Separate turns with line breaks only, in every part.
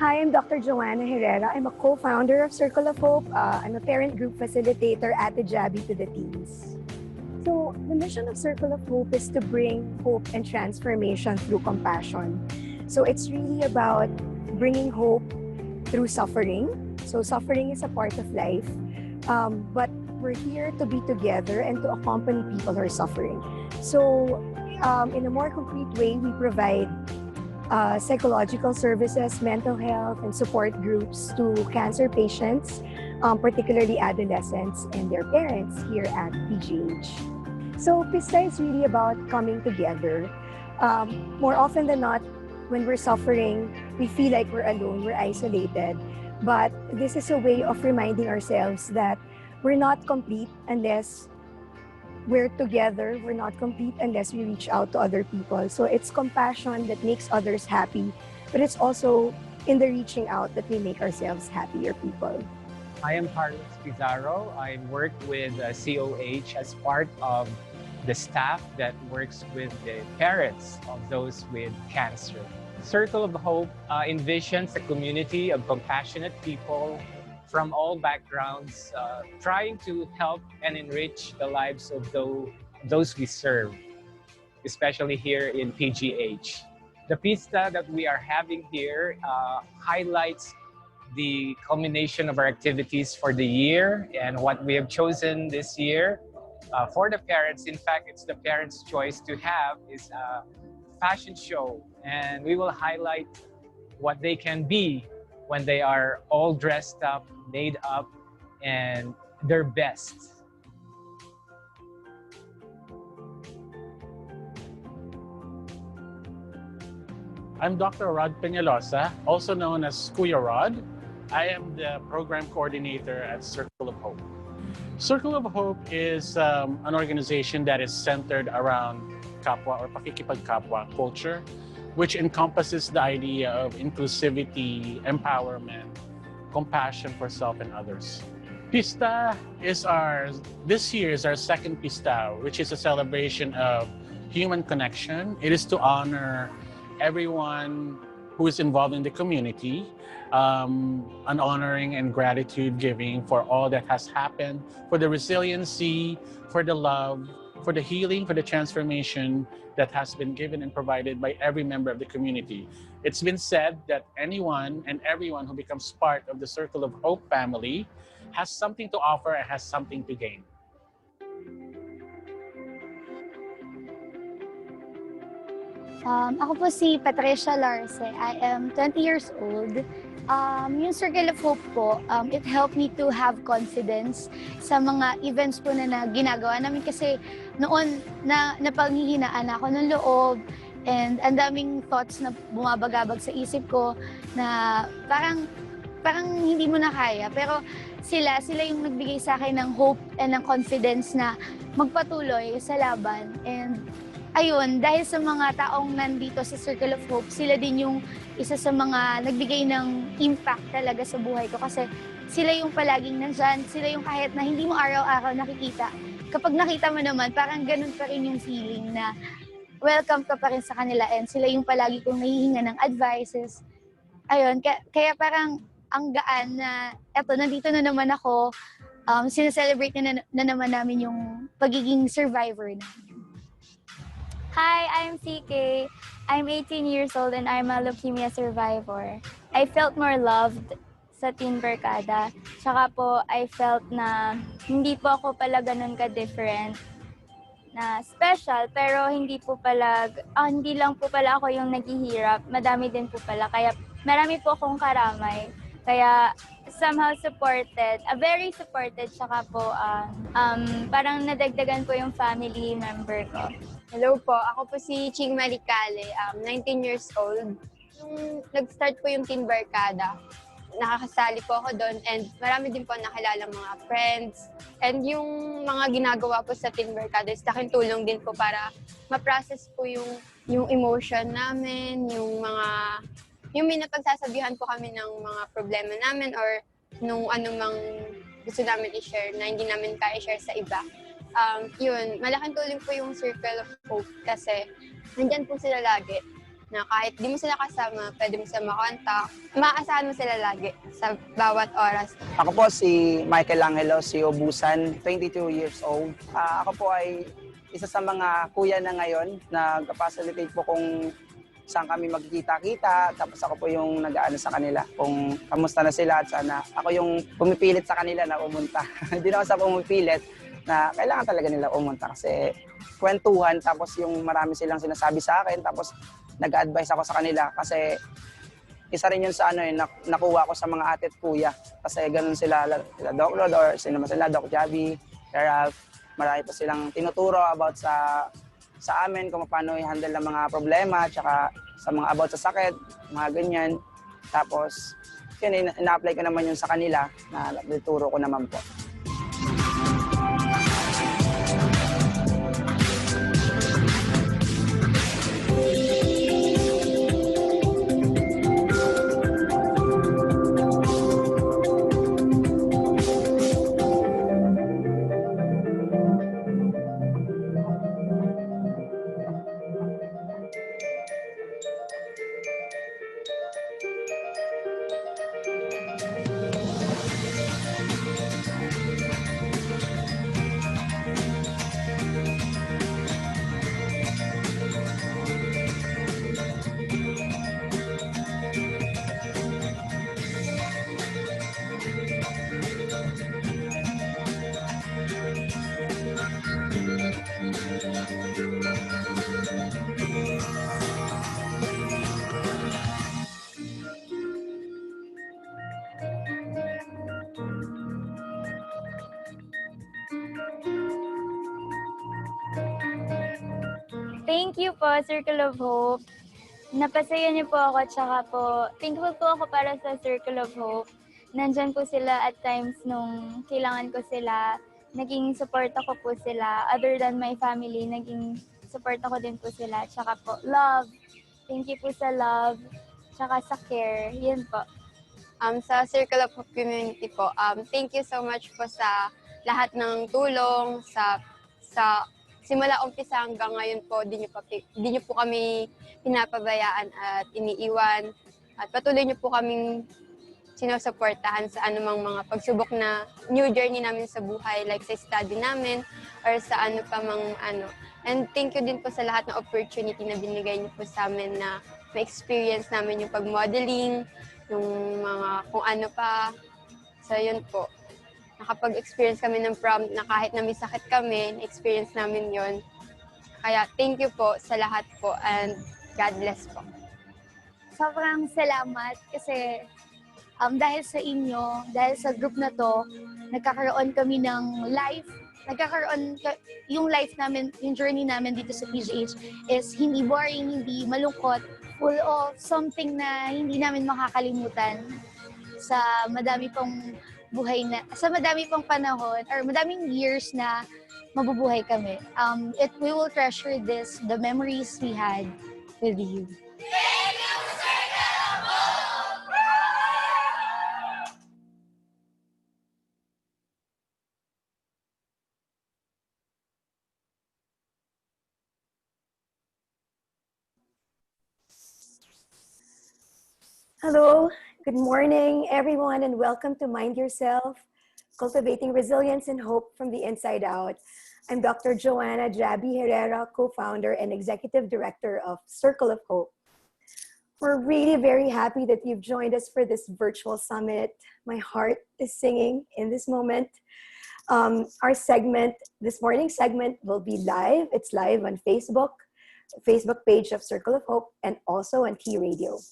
Hi, I'm Dr. Joanna Herrera. I'm a co-founder of Circle of Hope. I'm a parent group facilitator at the Jabi to the teens. So the mission of Circle of Hope is to bring hope and transformation through compassion. So it's really about bringing hope through suffering. So suffering is a part of life, but we're here to be together and to accompany people who are suffering. So in a more concrete way, we provide psychological services, mental health, and support groups to cancer patients, particularly adolescents and their parents here at PGH. So PISTA is really about coming together. More often than not, when we're suffering, we feel like we're alone, we're isolated. But this is a way of reminding ourselves that we're not complete unless we're together. We're not complete unless we reach out to other people. So it's compassion that makes others happy, but it's also in the reaching out that we make ourselves happier people.
I am Carlos Pizarro. I work with COH as part of the staff that works with the parents of those with cancer. Circle of Hope envisions a community of compassionate people from all backgrounds, trying to help and enrich the lives of those we serve, especially here in PGH. The pista that we are having here highlights the culmination of our activities for the year and what we have chosen this year for the parents. In fact, it's the parents' choice to have is a fashion show, and we will highlight what they can be when they are all dressed up, made up, and their best.
I'm Dr. Rod Peñalosa, also known as Kuya Rod. I am the program coordinator at Circle of Hope. Circle of Hope is an organization that is centered around kapwa or pakikipagkapwa culture, which encompasses the idea of inclusivity, empowerment, compassion for self and others. Pista is this year is our second Pista, which is a celebration of human connection. It is to honor everyone who is involved in the community, an honoring and gratitude giving for all that has happened, for the resiliency, for the love, for the healing, for the transformation that has been given and provided by every member of the community. It's been said that anyone and everyone who becomes part of the Circle of Hope family has something to offer and has something to gain.
Ako po si Patricia Larce. I am 20 years old. Yung Circle of Hope po, it helped me to have confidence sa mga events po na ginagawa namin kasi noon na napanghihinaan ako ng loob and ang daming thoughts na bumabagabag sa isip ko na parang hindi mo na kaya. Pero sila yung nagbigay sa akin ng hope and ng confidence na magpatuloy sa laban. And ayun, dahil sa mga taong nandito sa Circle of Hope, sila din yung isa sa mga nagbigay ng impact talaga sa buhay ko kasi sila yung palaging nandyan, sila yung kahit na hindi mo araw-araw nakikita. Kapag nakita mo naman, parang ganun pa rin yung feeling na welcome ka pa rin sa kanila and sila yung palagi kong nahihinga ng advices. Ayun, kaya parang ang gaan na eto, nandito na naman ako, sineselebrate na naman namin yung pagiging survivor namin.
Hi, I'm CK. I'm 18 years old and I'm a leukemia survivor. I felt more loved sa Teen Barkada. Tsaka po, I felt na hindi po ako pala ganun ka-different na special, pero hindi lang po pala ako yung naghihirap. Madami din po pala, kaya marami po akong karamay. Kaya somehow supported, very supported, tsaka po parang nadagdagan po yung family member ko.
Hello po, ako po si Ching Maricale, 19 years old. Nung nag-start po yung Teen Barkada, nakakasali po ako doon and marami din po nakilala mga friends. And yung mga ginagawa po sa Teen Barkada is laking tulong din po para ma-process po yung emotion namin, yung may napagsasabihan po kami ng mga problema namin or nung anumang gusto namin i-share na hindi namin kaya i-share sa iba. Yun, malaking tulong po yung Circle of Hope kasi nandyan po sila lagi. na kahit di mo sila kasama, pwede mo sila makontak. Maaasahan mo sila lagi sa bawat oras.
Ako po si Michael Angelo, si Obusan, 22 years old. Ako po ay isa sa mga kuya na ngayon. Nag-facilitate po kung saan kami magkikita-kita. Tapos ako po yung nag-aano sa kanila kung kamusta na sila at sana ako yung pumipilit sa kanila na umunta. Hindi naman sa pumipilit na kailangan talaga nila umunta kasi kwentuhan tapos yung marami silang sinasabi sa akin tapos nag-advise ako sa kanila kasi isa rin yun sa nakuha ko sa mga ate at kuya kasi ganun sila Doc Rod or sila Doc Javi, Ralph, marami pa silang tinuturo about sa amin kung paano i-handle ng mga problema tsaka sa mga about sa sakit, mga ganyan. Tapos yun, ina-apply ko naman yun sa kanila na natuturo ko naman po.
Thank you po, Circle of Hope. Napasaya niyo po ako, tsaka po, thankful po ako para sa Circle of Hope. Nandyan po sila at times nung kailangan ko sila, naging support ako po sila. Other than my family, naging support ako din po sila. Tsaka po, love. Thank you po sa love, tsaka sa care. Yun po.
Sa Circle of Hope Community po, thank you so much po sa lahat ng tulong, sa simula umpisa hanggang ngayon po, di niyo po kami pinapabayaan at iniiwan. At patuloy niyo po kaming sinusuportahan sa anumang mga pagsubok na new journey namin sa buhay, like sa study namin or sa ano pa mang ano. And thank you din po sa lahat ng opportunity na binigay niyo po sa amin na ma-experience namin yung pag-modeling, yung mga kung ano pa. So yun po. Nakapag-experience kami ng prom na kahit na may sakit kami, na-experience namin yon. Kaya thank you po sa lahat po and God bless po.
Sobrang salamat kasi dahil sa inyo, dahil sa group na to, nagkakaroon kami ng life. Yung life namin, yung journey namin dito sa PGH is hindi boring, hindi malungkot, full of something na hindi namin makakalimutan sa madami pang buhay na, sa madami pang panahon or madaming years na mabubuhay kami. We will treasure the memories we had with you.
Hello, good morning, everyone, and welcome to Mind Yourself, Cultivating Resilience and Hope from the Inside Out. I'm Dr. Joanna Jabi Herrera, co-founder and executive director of Circle of Hope. We're really very happy that you've joined us for this virtual summit. My heart is singing in this moment. Our segment, this morning's segment, will be live. It's live on Facebook page of Circle of Hope, and also on T Radio.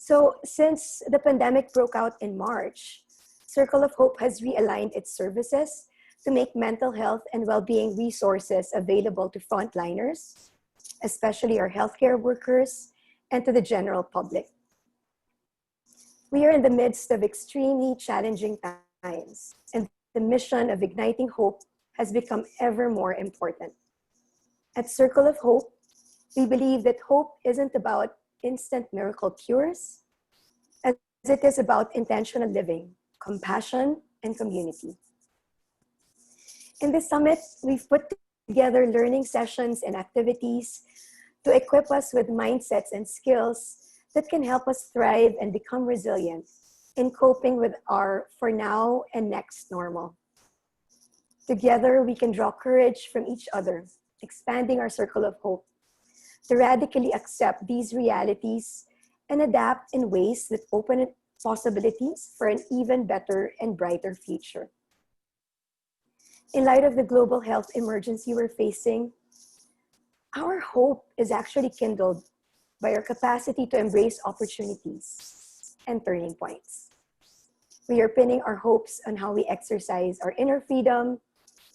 So since the pandemic broke out in March, Circle of Hope has realigned its services to make mental health and well-being resources available to frontliners, especially our healthcare workers, and to the general public. We are in the midst of extremely challenging times, and the mission of igniting hope has become ever more important. At Circle of Hope, we believe that hope isn't about instant miracle cures, as it is about intentional living, compassion, and community. In this summit, we've put together learning sessions and activities to equip us with mindsets and skills that can help us thrive and become resilient in coping with our for now and next normal. Together, we can draw courage from each other, expanding our circle of hope to radically accept these realities and adapt in ways that open possibilities for an even better and brighter future. In light of the global health emergency we're facing, our hope is actually kindled by our capacity to embrace opportunities and turning points. We are pinning our hopes on how we exercise our inner freedom,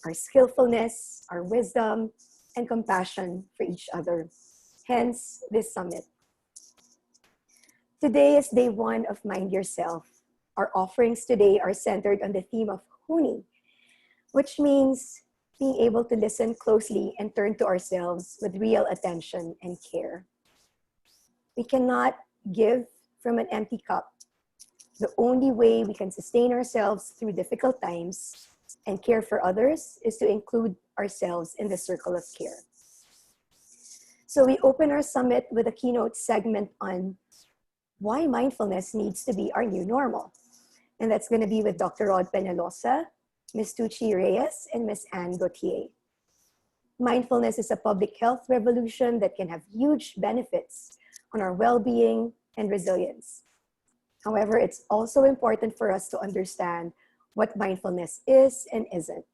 our skillfulness, our wisdom, and compassion for each other. Hence, this summit. Today is day one of Mind Yourself. Our offerings today are centered on the theme of huni, which means being able to listen closely and turn to ourselves with real attention and care. We cannot give from an empty cup. The only way we can sustain ourselves through difficult times and care for others is to include ourselves in the circle of care. So we open our summit with a keynote segment on why mindfulness needs to be our new normal. And that's going to be with Dr. Rod Peñalosa, Ms. Tucci Reyes, and Ms. Anne Gauthier. Mindfulness is a public health revolution that can have huge benefits on our well-being and resilience. However, it's also important for us to understand what mindfulness is and isn't.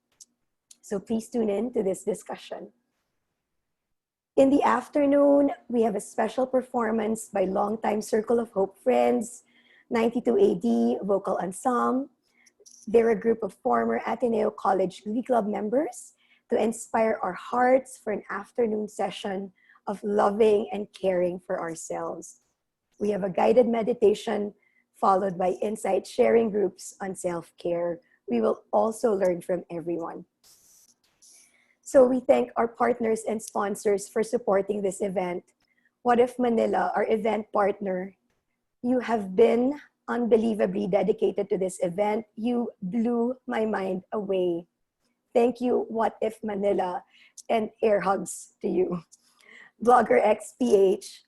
So please tune in to this discussion. In the afternoon, we have a special performance by longtime Circle of Hope friends, 92 AD Vocal Ensemble. They're a group of former Ateneo College Glee Club members to inspire our hearts for an afternoon session of loving and caring for ourselves. We have a guided meditation followed by insight sharing groups on self-care. We will also learn from everyone. So we thank our partners and sponsors for supporting this event. What If Manila, our event partner, you have been unbelievably dedicated to this event. You blew my mind away. Thank you, What If Manila, and air hugs to you. Blogger XPH,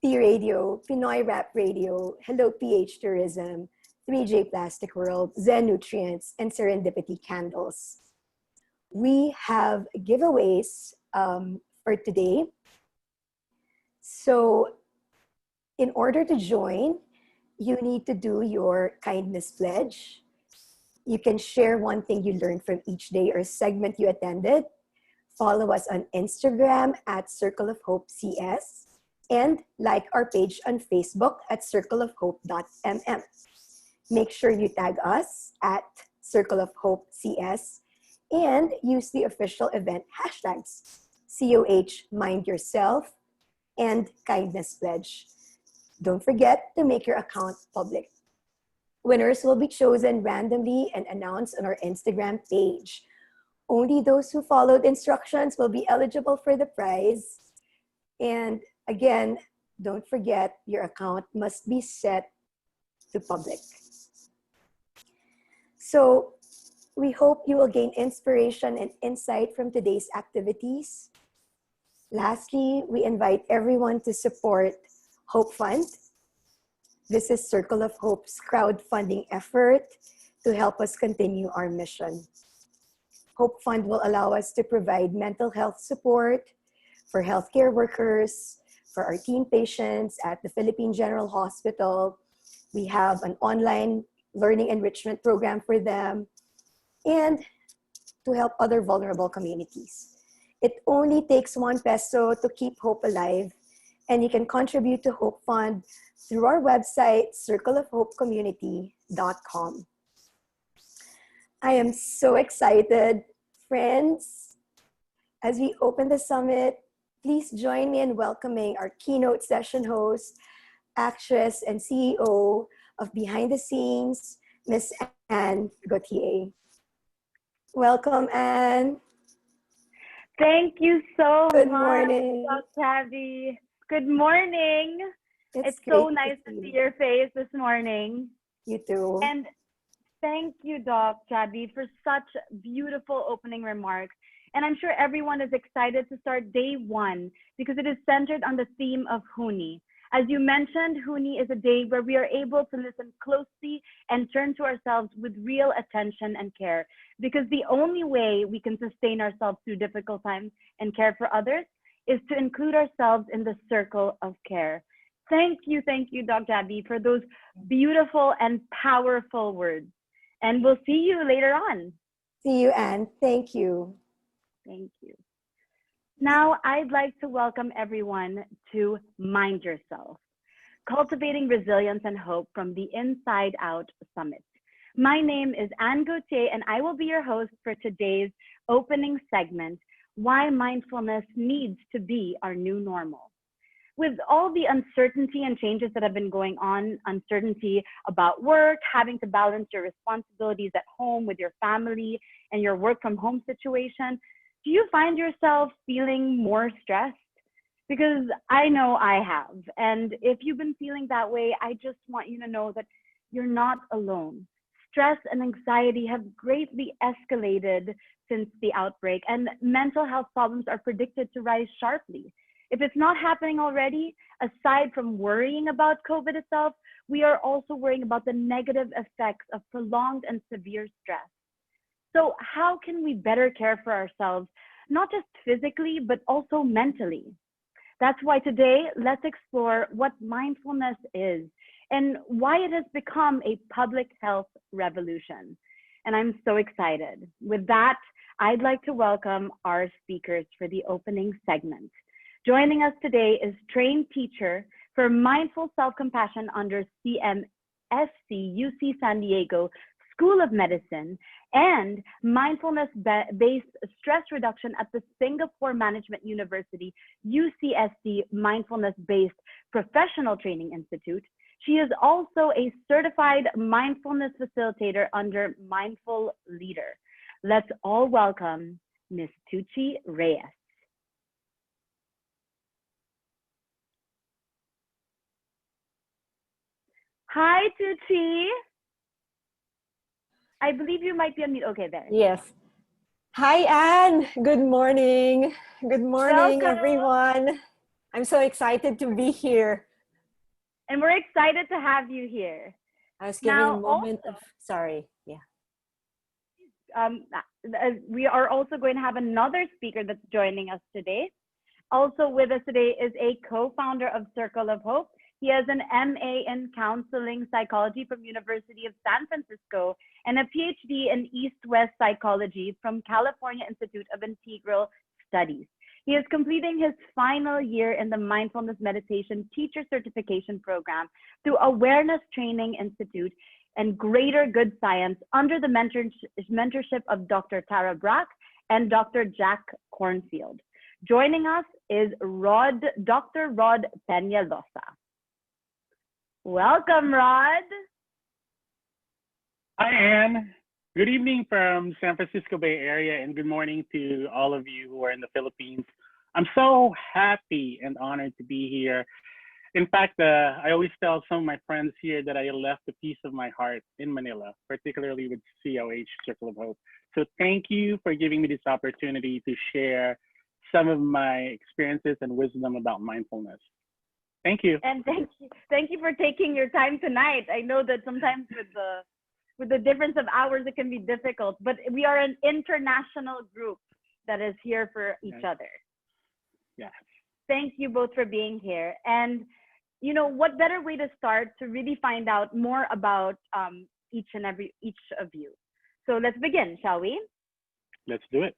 T Radio, Pinoy Rap Radio, Hello PH Tourism, 3J Plastic World, Zen Nutrients, and Serendipity Candles. We have giveaways for today. So in order to join, you need to do your kindness pledge. You can share one thing you learned from each day or segment you attended. Follow us on Instagram at Circle of Hope CS and like our page on Facebook at circleofhope.mm. Make sure you tag us at Circle of Hope CS and use the official event hashtags COH Mind Yourself and Kindness Pledge. Don't forget to make your account public. Winners will be chosen randomly and announced on our Instagram page. Only those who followed instructions will be eligible for the prize. And again, don't forget your account must be set to public. So we hope you will gain inspiration and insight from today's activities. Lastly, we invite everyone to support Hope Fund. This is Circle of Hope's crowdfunding effort to help us continue our mission. Hope Fund will allow us to provide mental health support for healthcare workers, for our teen patients at the Philippine General Hospital. We have an online learning enrichment program for them, and to help other vulnerable communities. It only takes 1 peso to keep hope alive, and you can contribute to Hope Fund through our website, circleofhopecommunity.com. I am so excited, friends. As we open the summit, please join me in welcoming our keynote session host, actress and CEO of Behind the Scenes, Miss Anne Gauthier. Welcome, Anne.
Thank you so
Good
much,
morning.
Dr. Abby. Good morning. It's
great
so nice to see
you.
your face this morning.
You too.
And thank you, Dr. Abby, for such beautiful opening remarks. And I'm sure everyone is excited to start day one because it is centered on the theme of Huni. As you mentioned, Huni is a day where we are able to listen closely and turn to ourselves with real attention and care, because the only way we can sustain ourselves through difficult times and care for others is to include ourselves in the circle of care. Thank you, Dr. Abby, for those beautiful and powerful words. And we'll see you later on.
See you, Anne. Thank you.
Thank you. Now, I'd like to welcome everyone to Mind Yourself, Cultivating Resilience and Hope from the Inside Out Summit. My name is Anne Gauthier, and I will be your host for today's opening segment, Why Mindfulness Needs to Be Our New Normal. With all the uncertainty and changes that have been going on, uncertainty about work, having to balance your responsibilities at home with your family and your work from home situation, do you find yourself feeling more stressed? Because I know I have. And if you've been feeling that way, I just want you to know that you're not alone. Stress and anxiety have greatly escalated since the outbreak, and mental health problems are predicted to rise sharply. If it's not happening already, aside from worrying about COVID itself, we are also worrying about the negative effects of prolonged and severe stress. So how can we better care for ourselves, not just physically, but also mentally? That's why today, let's explore what mindfulness is and why it has become a public health revolution. And I'm so excited. With that, I'd like to welcome our speakers for the opening segment. Joining us today is trained teacher for mindful self-compassion under CMSC UC San Diego School of Medicine and mindfulness-based stress reduction at the Singapore Management University UCSD Mindfulness-based Professional Training Institute. She is also a certified mindfulness facilitator under Mindful Leader. Let's all welcome Ms. Tucci Reyes. Hi, Tucci. I believe you might be on mute. Okay, there.
Yes. Hi, Anne. Good morning. Good morning,
Welcome.
everyone. I'm so excited to be here.
And we're excited to have you here.
I was giving a moment of, sorry, yeah.
We are also going to have another speaker that's joining us today. Also with us today is a co-founder of Circle of Hope. He has an MA in counseling psychology from University of San Francisco and a PhD in East-West psychology from California Institute of Integral Studies. He is completing his final year in the Mindfulness Meditation Teacher Certification Program through Awareness Training Institute and Greater Good Science under the mentorship of Dr. Tara Brach and Dr. Jack Cornfield. Joining us is Dr. Rod Peñalosa. Welcome, Rod.
Hi, Anne. Good evening from San Francisco Bay Area, and good morning to all of you who are in the Philippines. I'm so happy and honored to be here. In fact, I always tell some of my friends here that I left a piece of my heart in Manila, particularly with COH, Circle of Hope. So thank you for giving me this opportunity to share some of my experiences and wisdom about mindfulness. Thank you.
And thank you for taking your time tonight. I know that sometimes with the difference of hours, it can be difficult, but we are an international group that is here for each other.
Yes.
Thank you both for being here. And you know, what better way to start to really find out more about each of you. So let's begin, shall we?
Let's do it.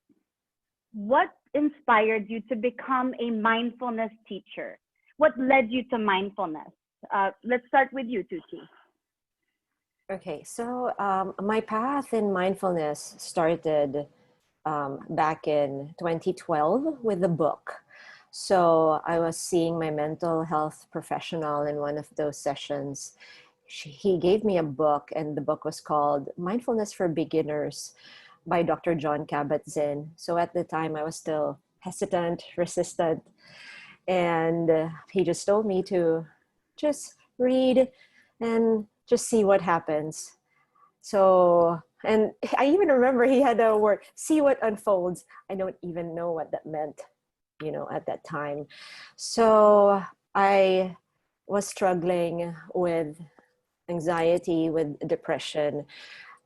What inspired you to become a mindfulness teacher? What led you to mindfulness? Let's start with you, Tucci.
Okay, so my path in mindfulness started back in 2012 with a book. So I was seeing my mental health professional in one of those sessions. He gave me a book, and the book was called Mindfulness for Beginners by Dr. John Kabat-Zinn. So at the time, I was still hesitant, resistant, and he just told me to just read and just see what happens. So
And I even remember he had a word, see what unfolds. I don't even know what that meant, at that time. So I was struggling with anxiety, with depression.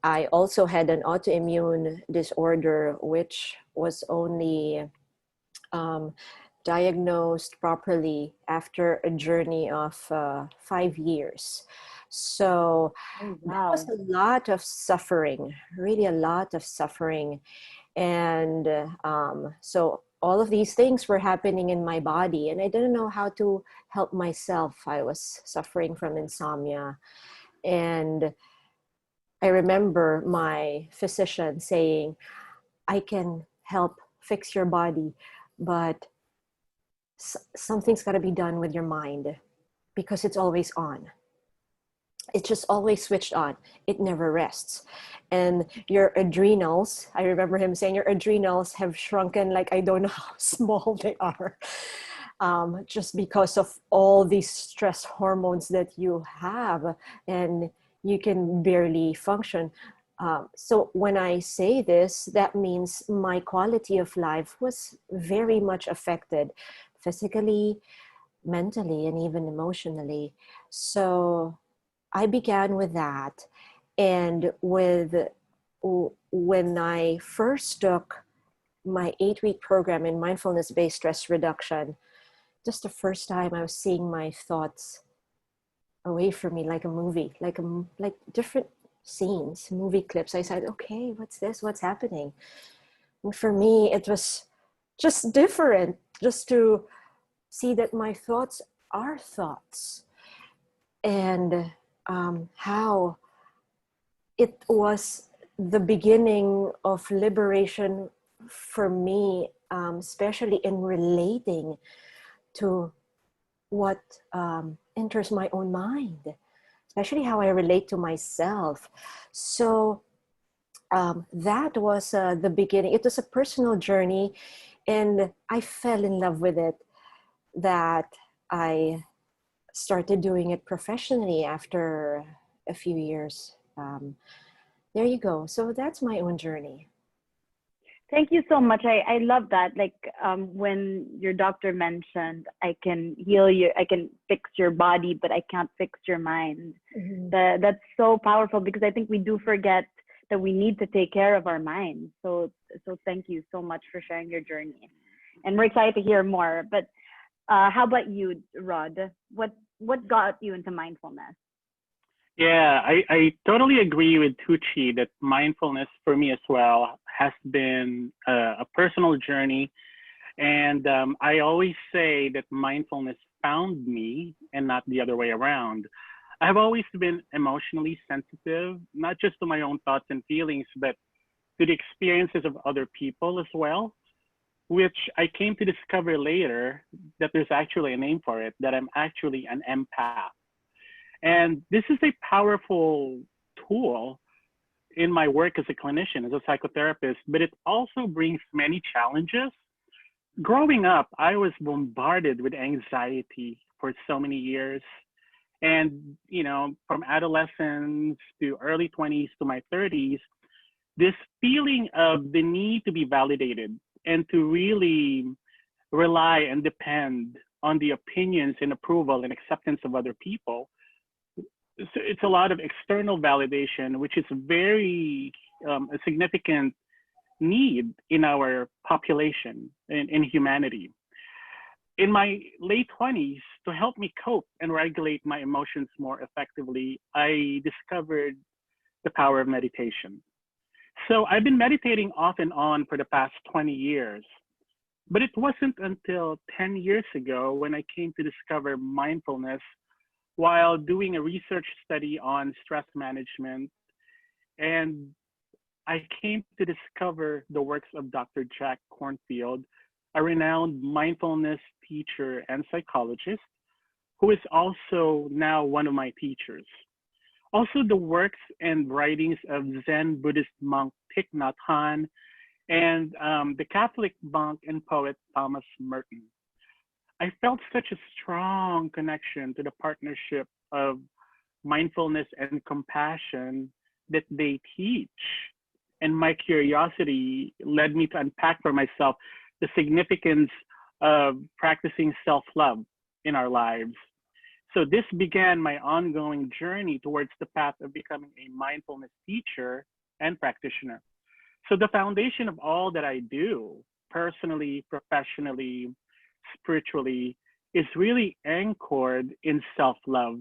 I also had an autoimmune disorder, which was only diagnosed properly after a journey of 5 years. So that was
Wow.
a lot of suffering, really a lot of suffering. And so all of these things were happening in my body, and I didn't know how to help myself. I was suffering from insomnia. And I remember my physician saying, I can help fix your body, but something's got to be done with your mind because it's always on. It's just always switched on. It never rests. And your adrenals, I remember him saying, your adrenals have shrunken like I don't know how small they are. Just because of all these stress hormones that you have, and you can barely function. So when I say this, that means my quality of life was very much affected physically, mentally, and even emotionally. So I began with that. And when I first took my 8-week program in mindfulness-based stress reduction, just the first time I was seeing my thoughts away from me like a movie, like different scenes, movie clips. I said, okay, what's this? What's happening? And for me, it was just different, just to see that my thoughts are thoughts, and how it was the beginning of liberation for me, especially in relating to what enters my own mind, especially how I relate to myself. So that was the beginning. It was a personal journey, and I fell in love with it, that I started doing it professionally after a few years. There you go. So that's my own journey.
Thank you so much. I love that. Like when your doctor mentioned, I can heal you, I can fix your body, but I can't fix your mind.
Mm-hmm.
That's so powerful, because I think we do forget that we need to take care of our minds. So thank you so much for sharing your journey. And we're excited to hear more. But how about you, Rod? What got you into mindfulness?
Yeah, I totally agree with Tucci that mindfulness for me as well has been a personal journey. And I always say that mindfulness found me and not the other way around. I've always been emotionally sensitive, not just to my own thoughts and feelings, but to the experiences of other people as well, which I came to discover later that there's actually a name for it, that I'm actually an empath. And this is a powerful tool in my work as a clinician, as a psychotherapist, but it also brings many challenges. Growing up, I was bombarded with anxiety for so many years. And, from adolescence to early 20s to my 30s, this feeling of the need to be validated and to really rely and depend on the opinions and approval and acceptance of other people. It's a lot of external validation, which is very a significant need in our population, in humanity. In my late 20s, to help me cope and regulate my emotions more effectively, I discovered the power of meditation. So I've been meditating off and on for the past 20 years. But it wasn't until 10 years ago when I came to discover mindfulness while doing a research study on stress management. And I came to discover the works of Dr. Jack Kornfield, a renowned mindfulness teacher and psychologist, who is also now one of my teachers. Also, the works and writings of Zen Buddhist monk Thich Nhat Hanh and the Catholic monk and poet Thomas Merton. I felt such a strong connection to the partnership of mindfulness and compassion that they teach. And my curiosity led me to unpack for myself the significance of practicing self-love in our lives. So this began my ongoing journey towards the path of becoming a mindfulness teacher and practitioner. So the foundation of all that I do, personally, professionally, spiritually, is really anchored in self-love.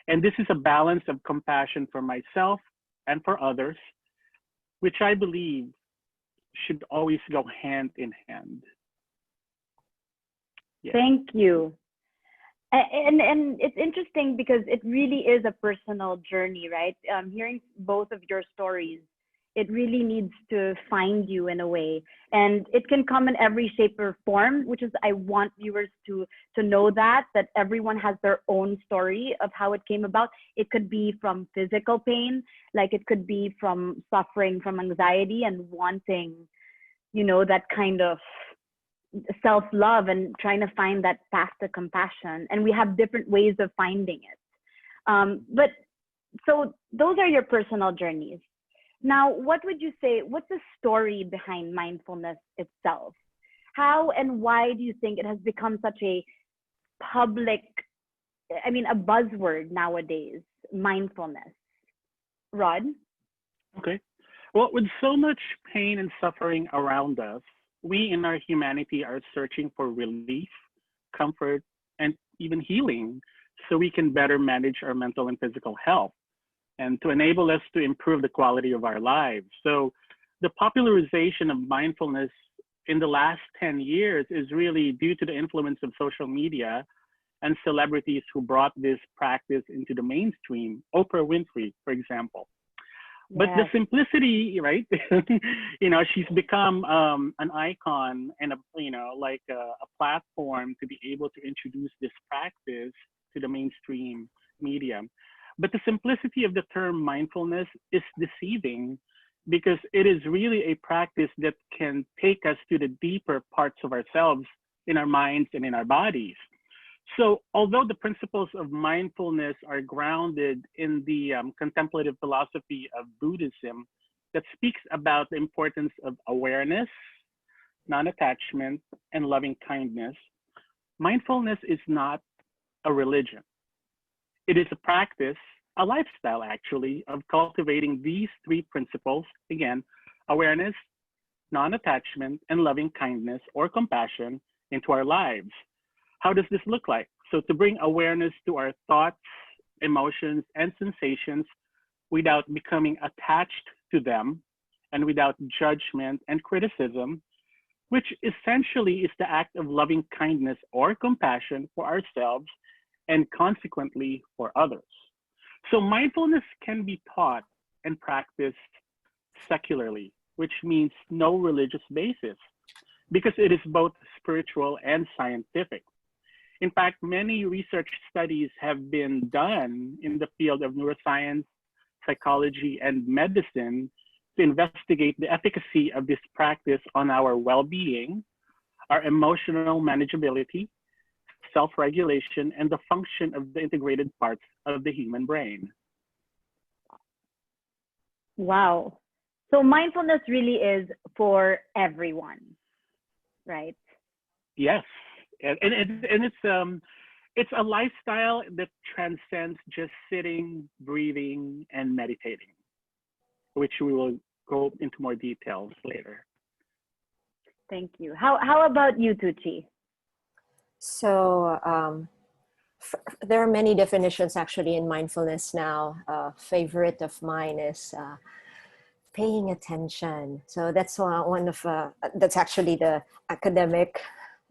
And this is a balance of compassion for myself and for others, which I believe should always go hand in hand. Yeah.
Thank you. And it's interesting because it really is a personal journey, right? Hearing both of your stories, it really needs to find you in a way, and it can come in every shape or form, which is I want viewers to know that everyone has their own story of how it came about. It could be from physical pain, like it could be from suffering from anxiety and wanting, that kind of self-love and trying to find that path to compassion. And we have different ways of finding it. But so those are your personal journeys. Now, what would you say, what's the story behind mindfulness itself? How and why do you think it has become such a public, a buzzword nowadays, mindfulness? Rod?
Okay. Well, with so much pain and suffering around us, we in our humanity are searching for relief, comfort, and even healing so we can better manage our mental and physical health and to enable us to improve the quality of our lives. So the popularization of mindfulness in the last 10 years is really due to the influence of social media and celebrities who brought this practice into the mainstream, Oprah Winfrey, for example. But the simplicity, right? She's become an icon and a platform to be able to introduce this practice to the mainstream media. But the simplicity of the term mindfulness is deceiving because it is really a practice that can take us to the deeper parts of ourselves in our minds and in our bodies. So although the principles of mindfulness are grounded in the contemplative philosophy of Buddhism that speaks about the importance of awareness, non-attachment, and loving kindness, mindfulness is not a religion. It is a practice, a lifestyle actually, of cultivating these three principles, again, awareness, non-attachment, and loving kindness or compassion into our lives. How does this look like? So to bring awareness to our thoughts, emotions, and sensations without becoming attached to them and without judgment and criticism, which essentially is the act of loving kindness or compassion for ourselves and consequently for others. So mindfulness can be taught and practiced secularly, which means no religious basis, because it is both spiritual and scientific. In fact, many research studies have been done in the field of neuroscience, psychology, and medicine to investigate the efficacy of this practice on our well-being, our emotional manageability, self-regulation, and the function of the integrated parts of the human brain.
Wow. So mindfulness really is for everyone, right?
Yes, and it's a lifestyle that transcends just sitting, breathing, and meditating, which we will go into more details later.
Thank you. How about you, Tucci?
So there are many definitions actually in mindfulness now. Favorite of mine is paying attention. So that's one of that's actually the academic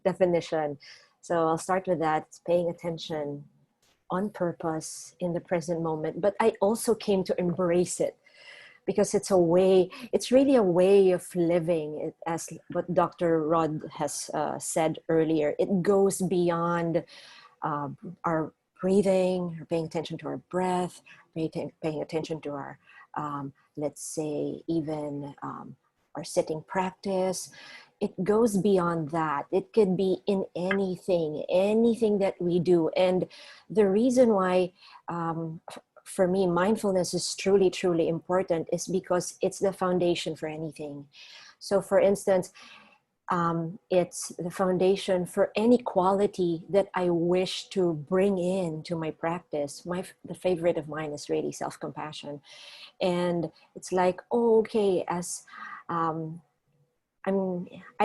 definition. So I'll start with that. It's paying attention on purpose in the present moment. But I also came to embrace it because it's a way, it's really a way of living. It, as what Dr. Rod has said earlier, it goes beyond our breathing, paying attention to our breath, paying attention to our, let's say, even our sitting practice. It goes beyond that. It could be in anything that we do. And the reason why, for me, mindfulness is truly, truly important is because it's the foundation for anything. So for instance, it's the foundation for any quality that I wish to bring in to my practice. The favorite of mine is really self-compassion. And it's like, oh, okay, as I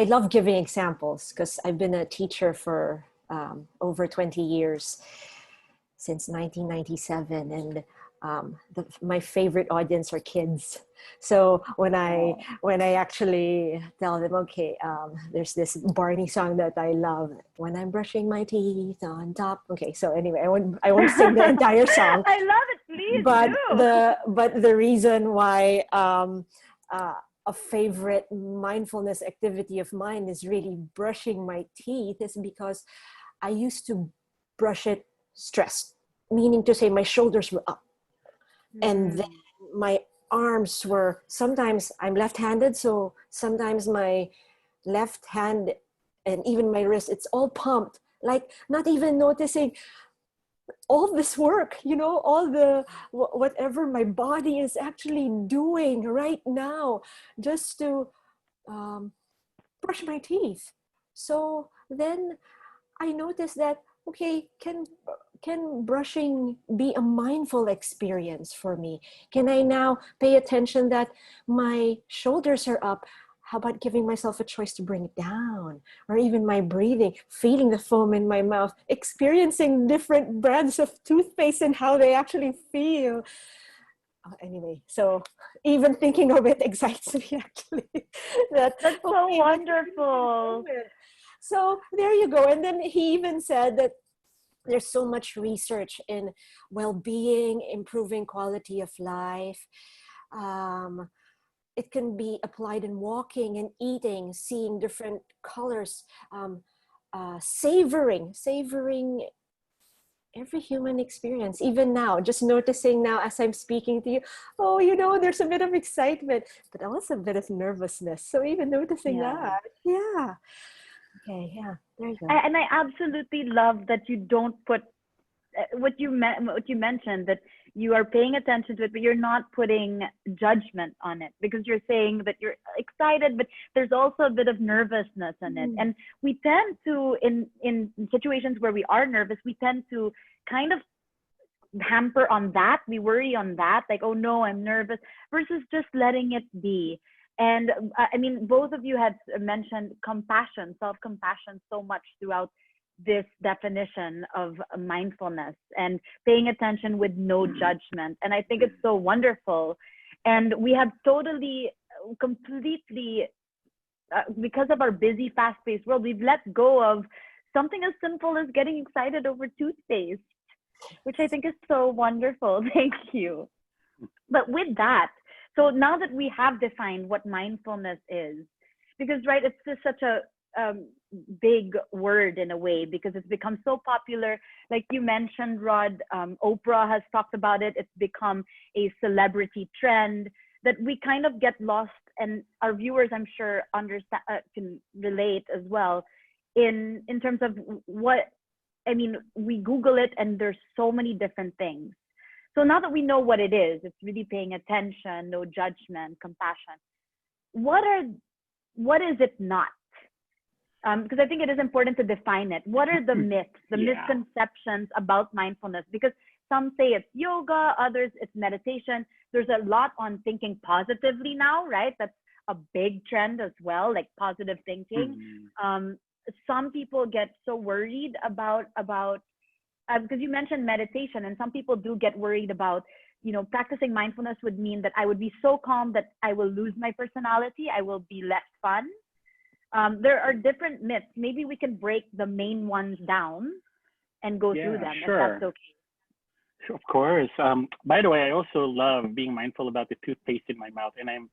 love giving examples because I've been a teacher for over 20 years, since 1997, and my favorite audience are kids. So when I actually tell them, okay, there's this Barney song that I love, when I'm brushing my teeth on top. Okay, so anyway, I won't sing the entire song.
I love it, please
But
do.
the reason why a favorite mindfulness activity of mine is really brushing my teeth is because I used to brush it stressed, meaning to say my shoulders were up, and then my arms were, sometimes I'm left-handed, so sometimes my left hand and even my wrist, it's all pumped, like not even noticing all this work, all the whatever my body is actually doing right now just to brush my teeth. So then I noticed that, okay, can brushing be a mindful experience for me? Can I now pay attention that my shoulders are up? How about giving myself a choice to bring it down? Or even my breathing, feeling the foam in my mouth, experiencing different brands of toothpaste and how they actually feel. Anyway, so even thinking of it excites me actually.
That's so wonderful.
So there you go. And then he even said that there's so much research in well-being, improving quality of life. It can be applied in walking and eating, seeing different colors, savoring every human experience. Even now, just noticing now as I'm speaking to you, there's a bit of excitement, but also a bit of nervousness. So even noticing that, yeah. Okay, yeah, there you go.
And I absolutely love that you don't put what you mentioned, that you are paying attention to it, but you're not putting judgment on it, because you're saying that you're excited, but there's also a bit of nervousness in it. And we tend to, in situations where we are nervous, we tend to kind of hamper on that. We worry on that, like, oh no, I'm nervous, versus just letting it be. And I mean, both of you had mentioned compassion, self-compassion so much throughout this definition of mindfulness, and paying attention with no judgment. And I think it's so wonderful. And we have totally, completely, because of our busy, fast-paced world, we've let go of something as simple as getting excited over toothpaste, which I think is so wonderful. Thank you. But with that, so now that we have defined what mindfulness is, because, right, it's just such a big word in a way, because it's become so popular. Like you mentioned, Rod, Oprah has talked about it. It's become a celebrity trend that we kind of get lost, and our viewers, I'm sure, understand, can relate as well, in terms of what, I mean, we Google it and there's so many different things. So now that we know what it is, it's really paying attention, no judgment, compassion. What is it not? Because I think it is important to define it. What are the myths, the misconceptions about mindfulness? Because some say it's yoga, others it's meditation. There's a lot on thinking positively now, right? That's a big trend as well, like positive thinking. Some people get so worried about because you mentioned meditation, and some people do get worried about, practicing mindfulness would mean that I would be so calm that I will lose my personality, I will be less fun. There are different myths. Maybe we can break the main ones down and go through them, if that's okay.
Of course. By the way, I also love being mindful about the toothpaste in my mouth, and I'm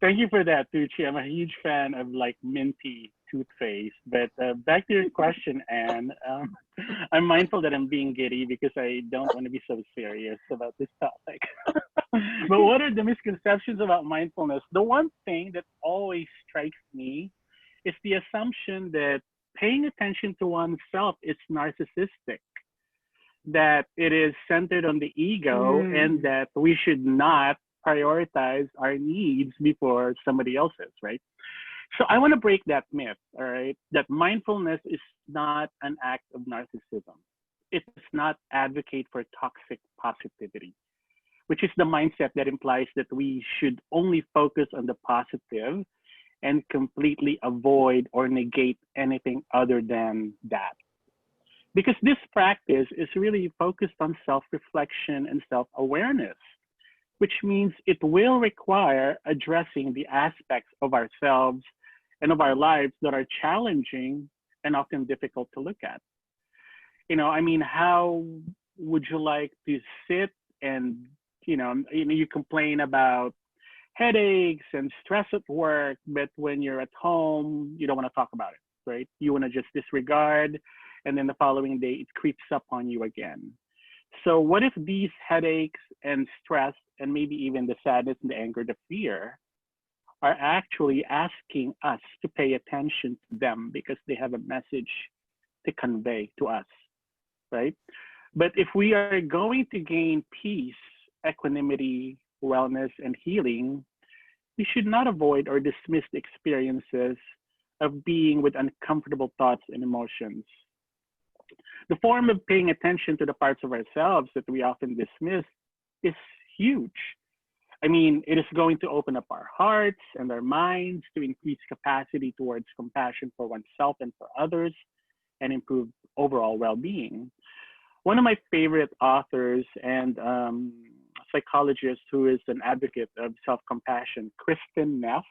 thank you for that, Tucci. I'm a huge fan of like minty toothpaste. But back to your question, Anne, I'm mindful that I'm being giddy because I don't want to be so serious about this topic. But what are the misconceptions about mindfulness? The one thing that always strikes me is the assumption that paying attention to oneself is narcissistic. that it is centered on the ego and that we should not prioritize our needs before somebody else's, right? So I want to break that myth, all right? That mindfulness is not an act of narcissism. It does not advocate for toxic positivity, which is the mindset that implies that we should only focus on the positive and completely avoid or negate anything other than that. Because this practice is really focused on self-reflection and self-awareness, which means it will require addressing the aspects of ourselves and of our lives that are challenging and often difficult to look at. You know, I mean, how would you like to sit and, you complain about headaches and stress at work, but when you're at home, you don't want to talk about it, right? You want to just disregard, and then the following day, it creeps up on you again. So what if these headaches and stress, and maybe even the sadness and the anger, the fear, are actually asking us to pay attention to them because they have a message to convey to us, right? But if we are going to gain peace, equanimity, wellness, and healing, we should not avoid or dismiss the experiences of being with uncomfortable thoughts and emotions. The form of paying attention to the parts of ourselves that we often dismiss is huge. I mean, it is going to open up our hearts and our minds to increase capacity towards compassion for oneself and for others and improve overall well-being. One of my favorite authors and psychologist who is an advocate of self-compassion, Kristen Neff,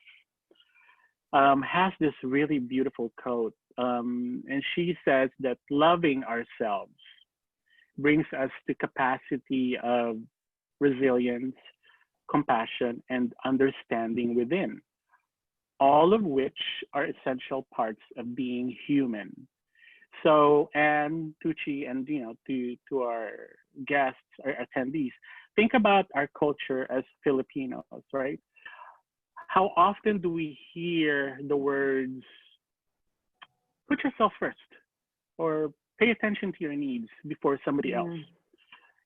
has this really beautiful quote. And she says that loving ourselves brings us to capacity of resilience, compassion, and understanding within, all of which are essential parts of being human. So, and Tucci, and to our guests, our attendees, think about our culture as Filipinos, right? How often do we hear the words, put yourself first, or pay attention to your needs before somebody else?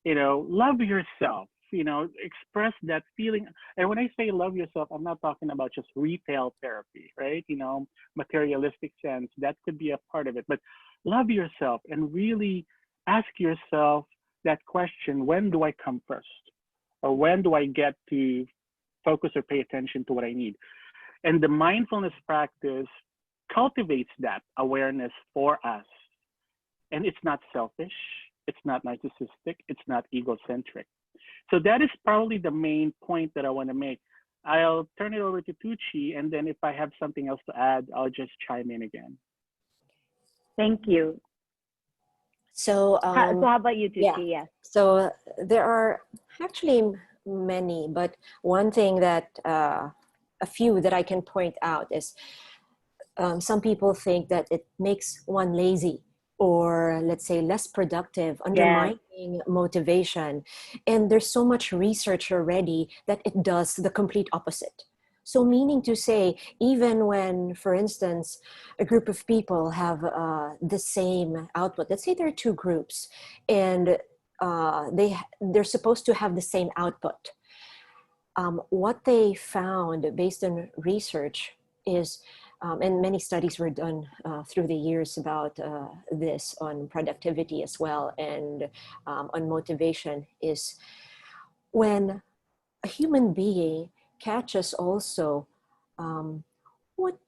Love yourself, express that feeling. And when I say love yourself, I'm not talking about just retail therapy, right? Materialistic sense, that could be a part of it, but love yourself and really ask yourself that question, when do I come first? Or when do I get to focus or pay attention to what I need? And the mindfulness practice cultivates that awareness for us. And it's not selfish, it's not narcissistic, it's not egocentric. So that is probably the main point that I want to make. I'll turn it over to Tucci, and then if I have something else to add, I'll just chime in again.
Thank you.
So,
so how about you, Tucci?
Yeah.
Yes.
So there are actually many, but one thing that a few that I can point out is some people think that it makes one lazy, or let's say less productive, undermining motivation. And there's so much research already that it does the complete opposite. So meaning to say, even when, for instance, a group of people have the same output, let's say there are two groups, and they're supposed to have the same output. What they found based on research is, and many studies were done through the years about this on productivity as well, and on motivation, is when a human being catches also what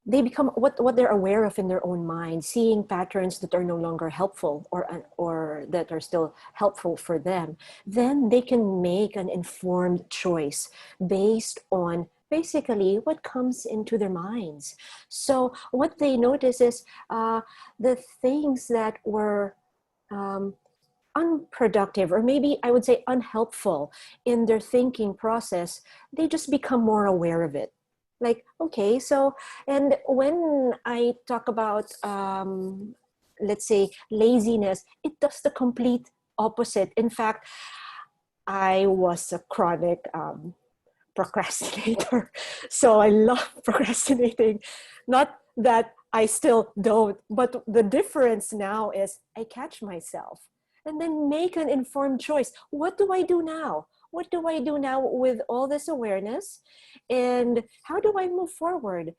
they become, what they're aware of in their own mind, seeing patterns that are no longer helpful or that are still helpful for them, then they can make an informed choice based on basically what comes into their minds. So what they notice is the things that were unproductive, or maybe I would say unhelpful in their thinking process, they just become more aware of it. Like, okay, so, and when I talk about, let's say, laziness, it does the complete opposite. In fact, I was a chronic procrastinator. So I love procrastinating, not that I still don't. But the difference now is I catch myself and then make an informed choice. What do I do now? What do I do now with all this awareness? And how do I move forward?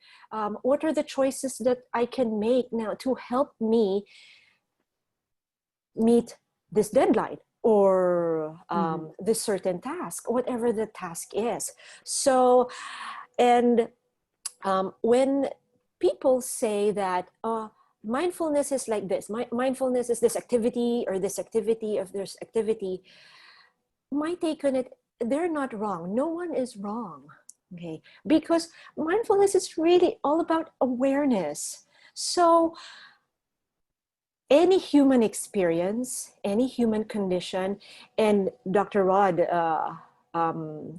What are the choices that I can make now to help me meet this deadline or this certain task, whatever the task is? So, and when people say that mindfulness is like this, mindfulness is this activity or this activity of this activity, my take on it, they're not wrong. No one is wrong, okay? Because mindfulness is really all about awareness. So any human experience, any human condition, and Dr. Rod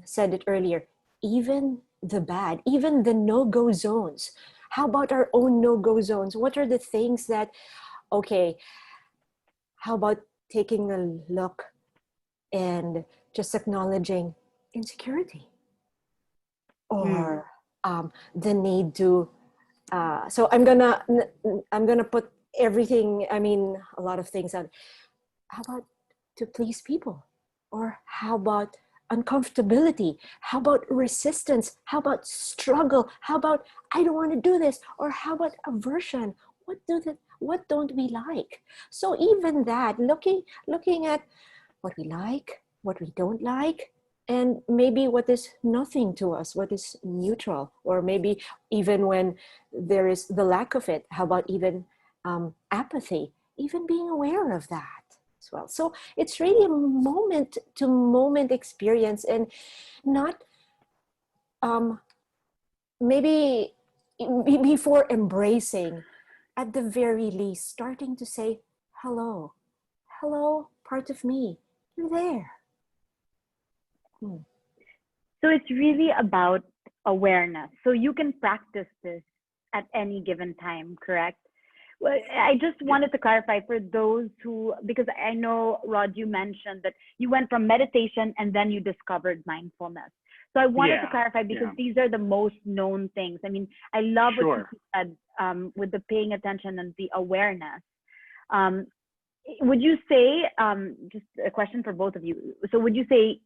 said it earlier, even the bad, even the no-go zones. How about our own no-go zones? What are the things that, okay, how about taking a look and just acknowledging insecurity or the need to, so I'm gonna put everything, I mean, a lot of things on, how about to please people? Or how about uncomfortability? How about resistance? How about struggle? How about I don't want to do this? Or how about aversion? What don't we like? So even that, looking at what we like, what we don't like, and maybe what is nothing to us, what is neutral, or maybe even when there is the lack of it, how about even apathy, even being aware of that as well. So it's really a moment to moment experience, and not maybe before embracing, at the very least, starting to say, hello, part of me, you're there.
So it's really about awareness. So you can practice this at any given time, correct? Well, I just wanted to clarify for those who, because I know, Rod, you mentioned that you went from meditation and then you discovered mindfulness. So I wanted to clarify, because these are the most known things. I mean, I love what you said with the paying attention and the awareness. Would you say, just a question for both of you, so would you say,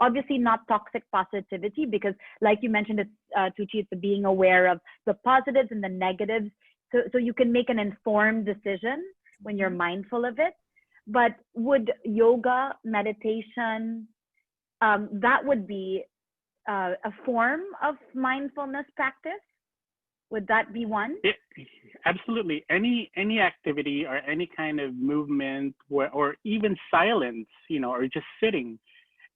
obviously not toxic positivity, because like you mentioned, it's Tucci, it's the being aware of the positives and the negatives, so you can make an informed decision when you're mindful of it. But would yoga, meditation, that would be a form of mindfulness practice? Would that be one?
Absolutely. Any activity or any kind of movement, or even silence, or just sitting,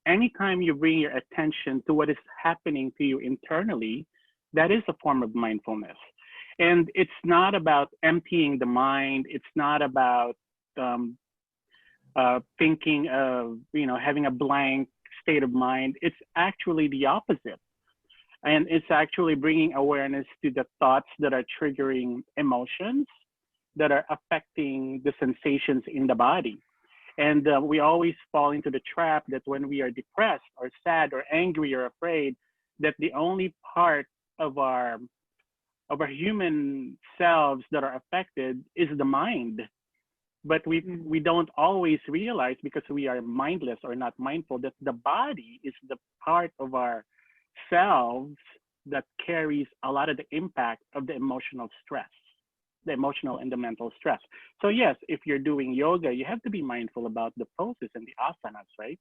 anytime you bring your attention to what is happening to you internally, that is a form of mindfulness. And it's not about emptying the mind. It's not about thinking of, having a blank state of mind. It's actually the opposite. And it's actually bringing awareness to the thoughts that are triggering emotions, that are affecting the sensations in the body. And we always fall into the trap that when we are depressed or sad or angry or afraid, that the only part of our human selves that are affected is the mind. But we don't always realize, because we are mindless or not mindful, that the body is the part of our selves that carries a lot of the impact of the emotional stress, the emotional and the mental stress. So yes, if you're doing yoga, you have to be mindful about the poses and the asanas, right?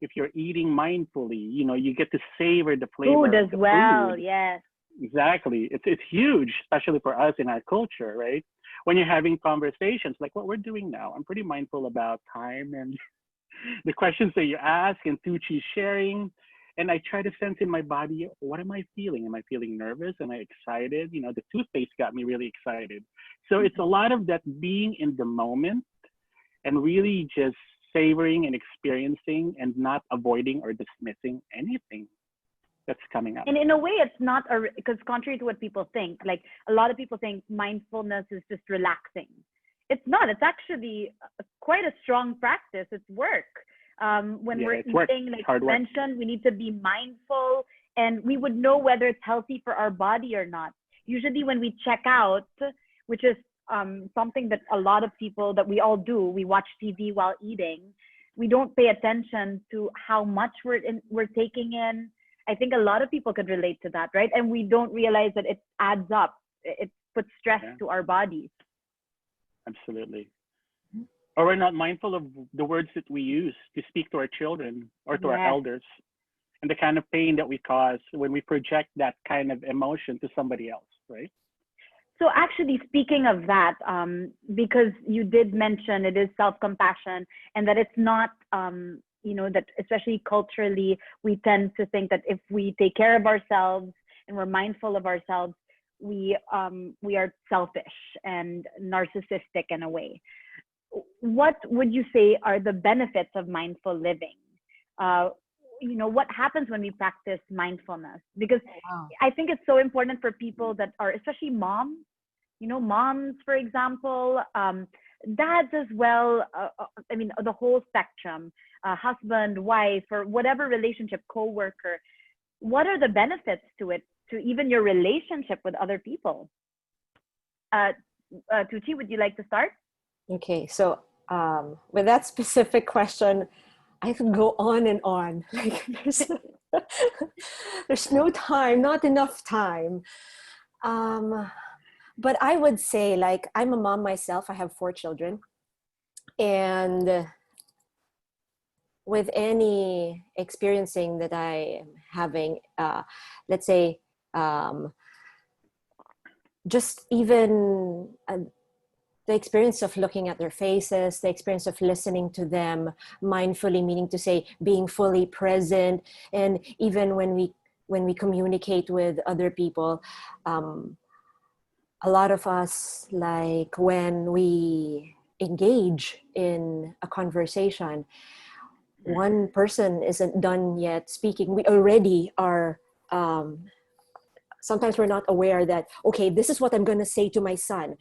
If you're eating mindfully, you get to savor the flavor
Food
of
as
the
well,
food.
yes.
Exactly. It's huge, especially for us in our culture, right? When you're having conversations like what we're doing now, I'm pretty mindful about time and the questions that you ask, and Tucci's sharing. And I try to sense in my body, what am I feeling? Am I feeling nervous? Am I excited? The toothpaste got me really excited. So it's a lot of that being in the moment and really just savoring and experiencing and not avoiding or dismissing anything that's coming up.
And in a way, it's not because contrary to what people think, like a lot of people think mindfulness is just relaxing. It's not. It's actually quite a strong practice. It's work. When we're eating, like you mentioned, we need to be mindful, and we would know whether it's healthy for our body or not. Usually when we check out, which is something that a lot of people, that we all do, we watch TV while eating, we don't pay attention to how much we're taking in. I think a lot of people could relate to that, right? And we don't realize that it adds up. It puts stress to our bodies.
Absolutely. Or we're not mindful of the words that we use to speak to our children or to our elders, and the kind of pain that we cause when we project that kind of emotion to somebody else, right?
So actually, speaking of that, because you did mention it is self-compassion, and that it's not, that especially culturally, we tend to think that if we take care of ourselves and we're mindful of ourselves, we are selfish and narcissistic in a way. What would you say are the benefits of mindful living? What happens when we practice mindfulness? Because I think it's so important for people that are, especially moms, moms, for example, dads as well. The whole spectrum, husband, wife, or whatever relationship, co-worker. What are the benefits to it, to even your relationship with other people? Tucci, would you like to start?
Okay, so with that specific question, I could go on and on. Like there's no time, not enough time. But I would say, like, I'm a mom myself. I have 4 children, and with any experiencing that I am having, let's say, just even the experience of looking at their faces, the experience of listening to them mindfully, meaning to say being fully present, and even when we communicate with other people, a lot of us, like when we engage in a conversation, one person isn't done yet speaking, we already are, sometimes we're not aware that, okay, this is what I'm going to say to my son,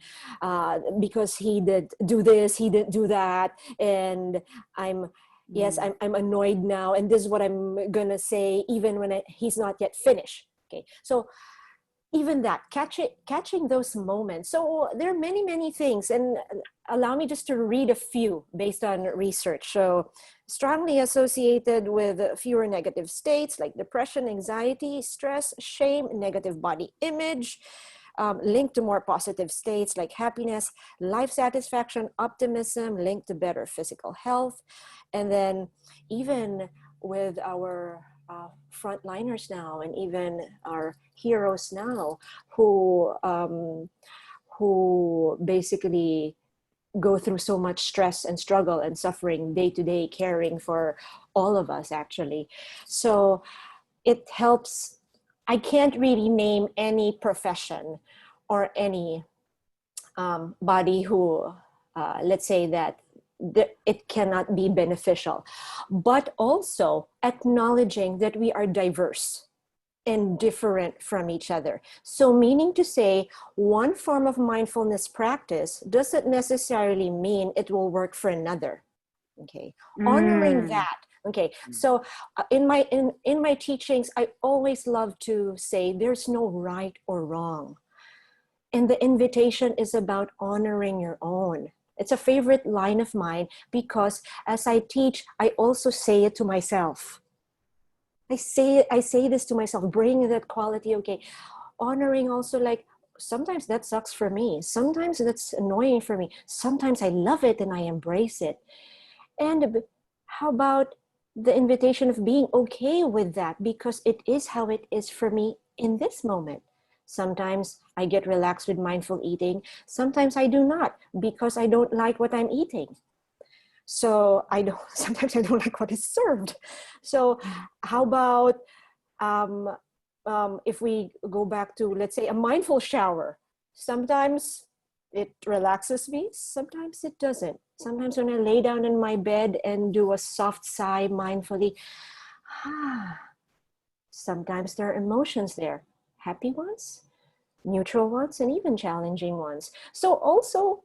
because he did do this, he didn't do that, and I'm annoyed now, and this is what I'm going to say even when he's not yet finished. Okay, so even that, catching those moments. So there are many, many things, and allow me just to read a few based on research. So strongly associated with fewer negative states like depression, anxiety, stress, shame, negative body image, linked to more positive states like happiness, life satisfaction, optimism, linked to better physical health. And then even with our frontliners now, and even our heroes now, who basically go through so much stress and struggle and suffering day to day, caring for all of us, actually. So it helps. I can't really name any profession or any body who, let's say that it cannot be beneficial, but also acknowledging that we are diverse and different from each other. So meaning to say, one form of mindfulness practice doesn't necessarily mean it will work for another. Okay, honoring that. Okay, so in my teachings, I always love to say there's no right or wrong, and the invitation is about honoring your own. It's a favorite line of mine because as I teach, I also say it to myself. I say this to myself, bring that quality, okay. Honoring also, like, sometimes that sucks for me. Sometimes that's annoying for me. Sometimes I love it and I embrace it. And how about the invitation of being okay with that, because it is how it is for me in this moment. Sometimes I get relaxed with mindful eating. Sometimes I do not, because I don't like what I'm eating. So sometimes I don't like what is served. So how about if we go back to, let's say, a mindful shower? Sometimes it relaxes me, sometimes it doesn't. Sometimes when I lay down in my bed and do a soft sigh mindfully, sometimes there are emotions there, happy ones, neutral ones, and even challenging ones. So also,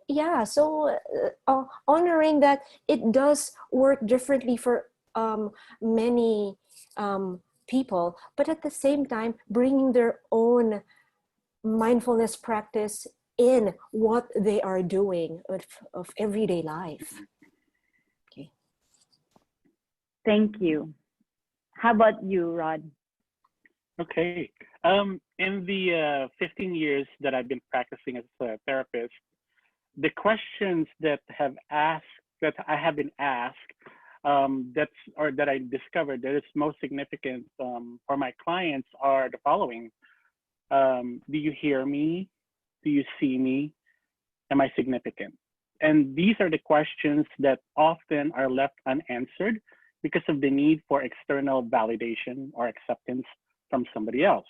honoring that it does work differently for many people, but at the same time, bringing their own mindfulness practice in what they are doing of everyday life. Okay.
Thank you. How about you, Rod?
Okay. In the 15 years that I've been practicing as a therapist, the questions that I have been asked, that I discovered that is most significant for my clients are the following: do you hear me? Do you see me? Am I significant? And these are the questions that often are left unanswered because of the need for external validation or acceptance from somebody else.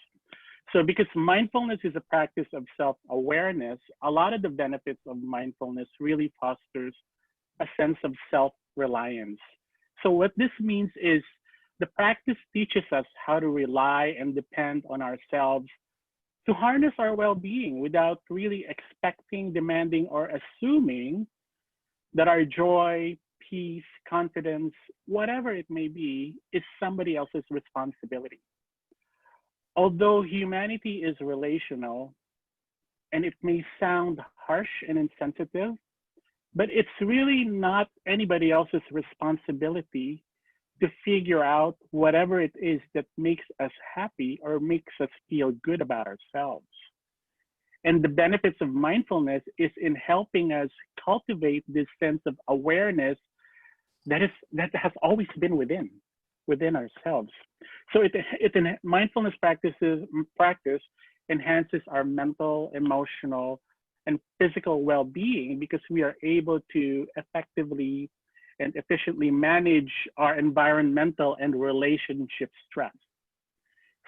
So because mindfulness is a practice of self-awareness, a lot of the benefits of mindfulness really fosters a sense of self-reliance. So what this means is the practice teaches us how to rely and depend on ourselves to harness our well-being without really expecting, demanding, or assuming that our joy, peace, confidence, whatever it may be, is somebody else's responsibility. Although humanity is relational, and it may sound harsh and insensitive, but it's really not anybody else's responsibility to figure out whatever it is that makes us happy or makes us feel good about ourselves. And the benefits of mindfulness is in helping us cultivate this sense of awareness that has always been within ourselves. So mindfulness practice enhances our mental, emotional, and physical well-being because we are able to effectively and efficiently manage our environmental and relationship stress.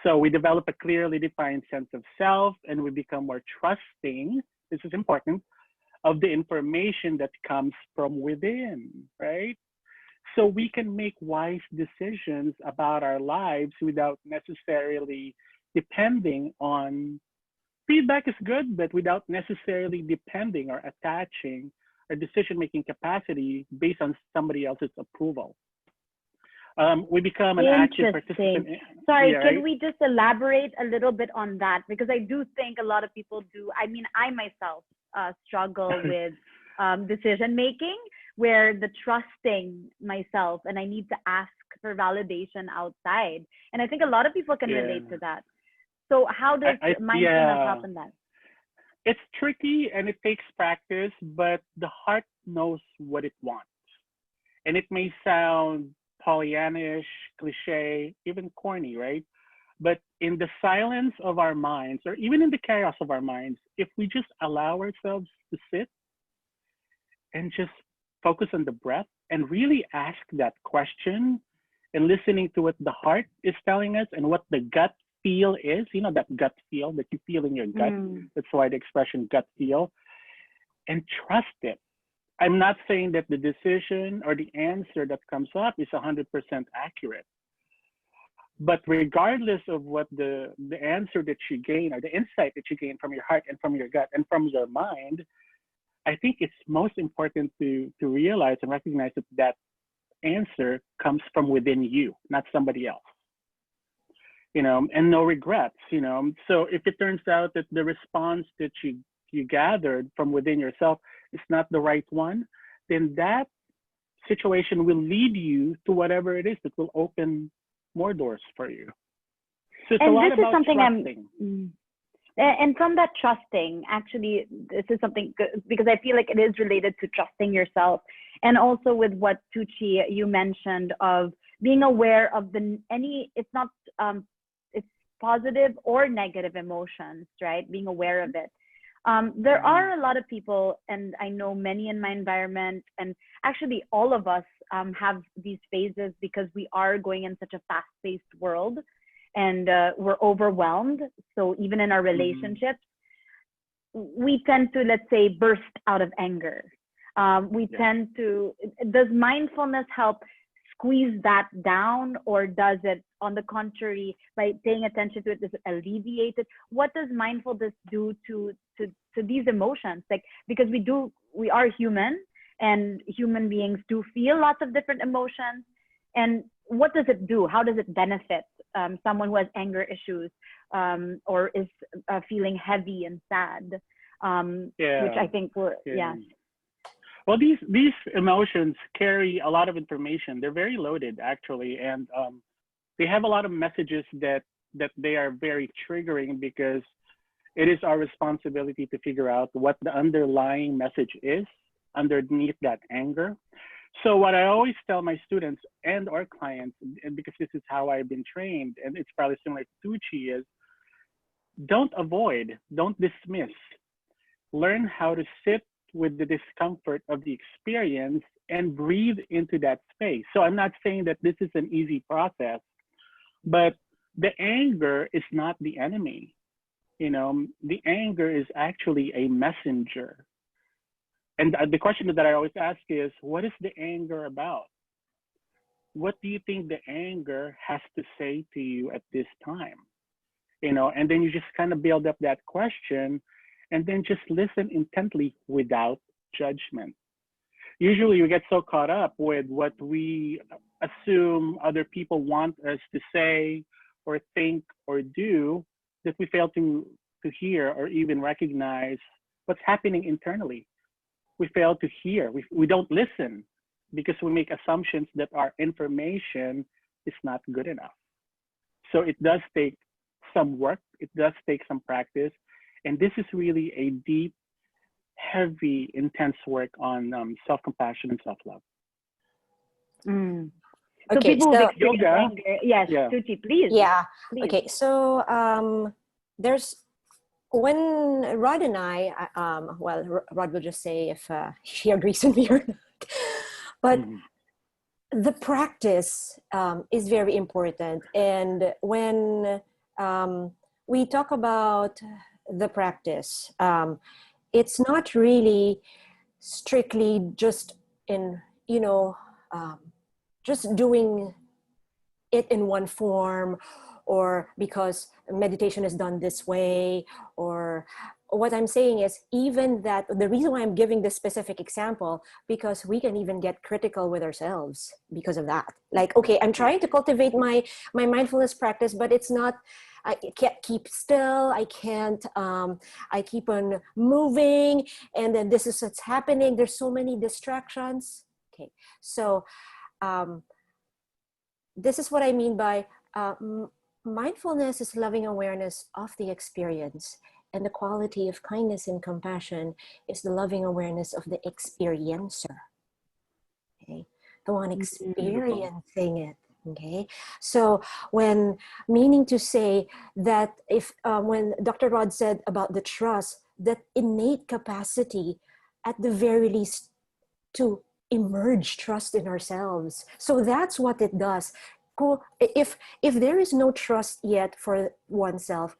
So we develop a clearly defined sense of self, and we become more trusting, this is important, of the information that comes from within, right? So we can make wise decisions about our lives without necessarily depending on, feedback is good, but without necessarily depending or attaching our decision-making capacity based on somebody else's approval. We become an active participant.
Sorry, can we just elaborate a little bit on that? Because I do think a lot of people do. I mean, I myself struggle with decision-making, where the trusting myself and I need to ask for validation outside. And I think a lot of people can relate to that. So how does mindfulness help in that?
It's tricky and it takes practice, but the heart knows what it wants. And it may sound Pollyannish, cliche, even corny, right? But in the silence of our minds, or even in the chaos of our minds, if we just allow ourselves to sit and just focus on the breath and really ask that question and listening to what the heart is telling us and what the gut feel is, you know, that gut feel that you feel in your gut. That's why the expression gut feel, and trust it. I'm not saying that the decision or the answer that comes up is 100% accurate. But regardless of what the answer that you gain or the insight that you gain from your heart and from your gut and from your mind, I think it's most important to realize and recognize that that answer comes from within you, not somebody else. You know, and no regrets, you know. So if it turns out that the response that you gathered from within yourself is not the right one, then that situation will lead you to whatever it is that will open more doors for you. So it's a lot about trusting.
And from that trusting, actually, this is something, because I feel like it is related to trusting yourself, and also with what Tucci you mentioned of being aware of it's not it's positive or negative emotions, right? Being aware of it. There are a lot of people, and I know many in my environment, and actually all of us have these phases because we are going in such a fast-paced world, and we're overwhelmed. So even in our relationships, we tend to, let's say, burst out of anger. Does mindfulness help squeeze that down, or does it, on the contrary, by paying attention to it, does it alleviate it? What does mindfulness do to these emotions? Like, because we are human, and human beings do feel lots of different emotions. And what does it do? How does it benefit someone who has anger issues or is feeling heavy and sad, which I think yeah.
Well, these emotions carry a lot of information. They're very loaded, actually, and they have a lot of messages that they are very triggering, because it is our responsibility to figure out what the underlying message is underneath that anger. So what I always tell my students and our clients, and because this is how I've been trained, and it's probably similar to Tucci, is don't avoid, don't dismiss. Learn how to sit with the discomfort of the experience and breathe into that space. So I'm not saying that this is an easy process, but the anger is not the enemy. You know, the anger is actually a messenger. And the question that I always ask is, what is the anger about? What do you think the anger has to say to you at this time? You know, and then you just kind of build up that question, and then just listen intently without judgment. Usually we get so caught up with what we assume other people want us to say or think or do that we fail to hear or even recognize what's happening internally. We fail to hear. We don't listen because we make assumptions that our information is not good enough. So it does take some work. It does take some practice. And this is really a deep, heavy, intense work on self-compassion and self-love.
Mm. So
Okay,
people
so
with experienced anger, yes,
Yeah.
Tucci, please.
yeah.
Please.
Okay, so there's when Rod and I, well, Rod will just say if he agrees with me or not. But the practice is very important, and when we talk about the practice, it's not really strictly just in, just doing it in one form, or because meditation is done this way, or what I'm saying is, even that, the reason why I'm giving this specific example, because we can even get critical with ourselves because of that. Like, okay, I'm trying to cultivate my mindfulness practice, but it's not, I can't keep still. I can't, I keep on moving, and then this is what's happening. There's so many distractions. Okay, so this is what I mean by mindfulness is loving awareness of the experience, and the quality of kindness and compassion is the loving awareness of the experiencer. Okay, the one experiencing it. Okay, so when meaning to say that if when Dr. Rod said about the trust, that innate capacity at the very least to emerge trust in ourselves. So that's what it does. If there is no trust yet for oneself,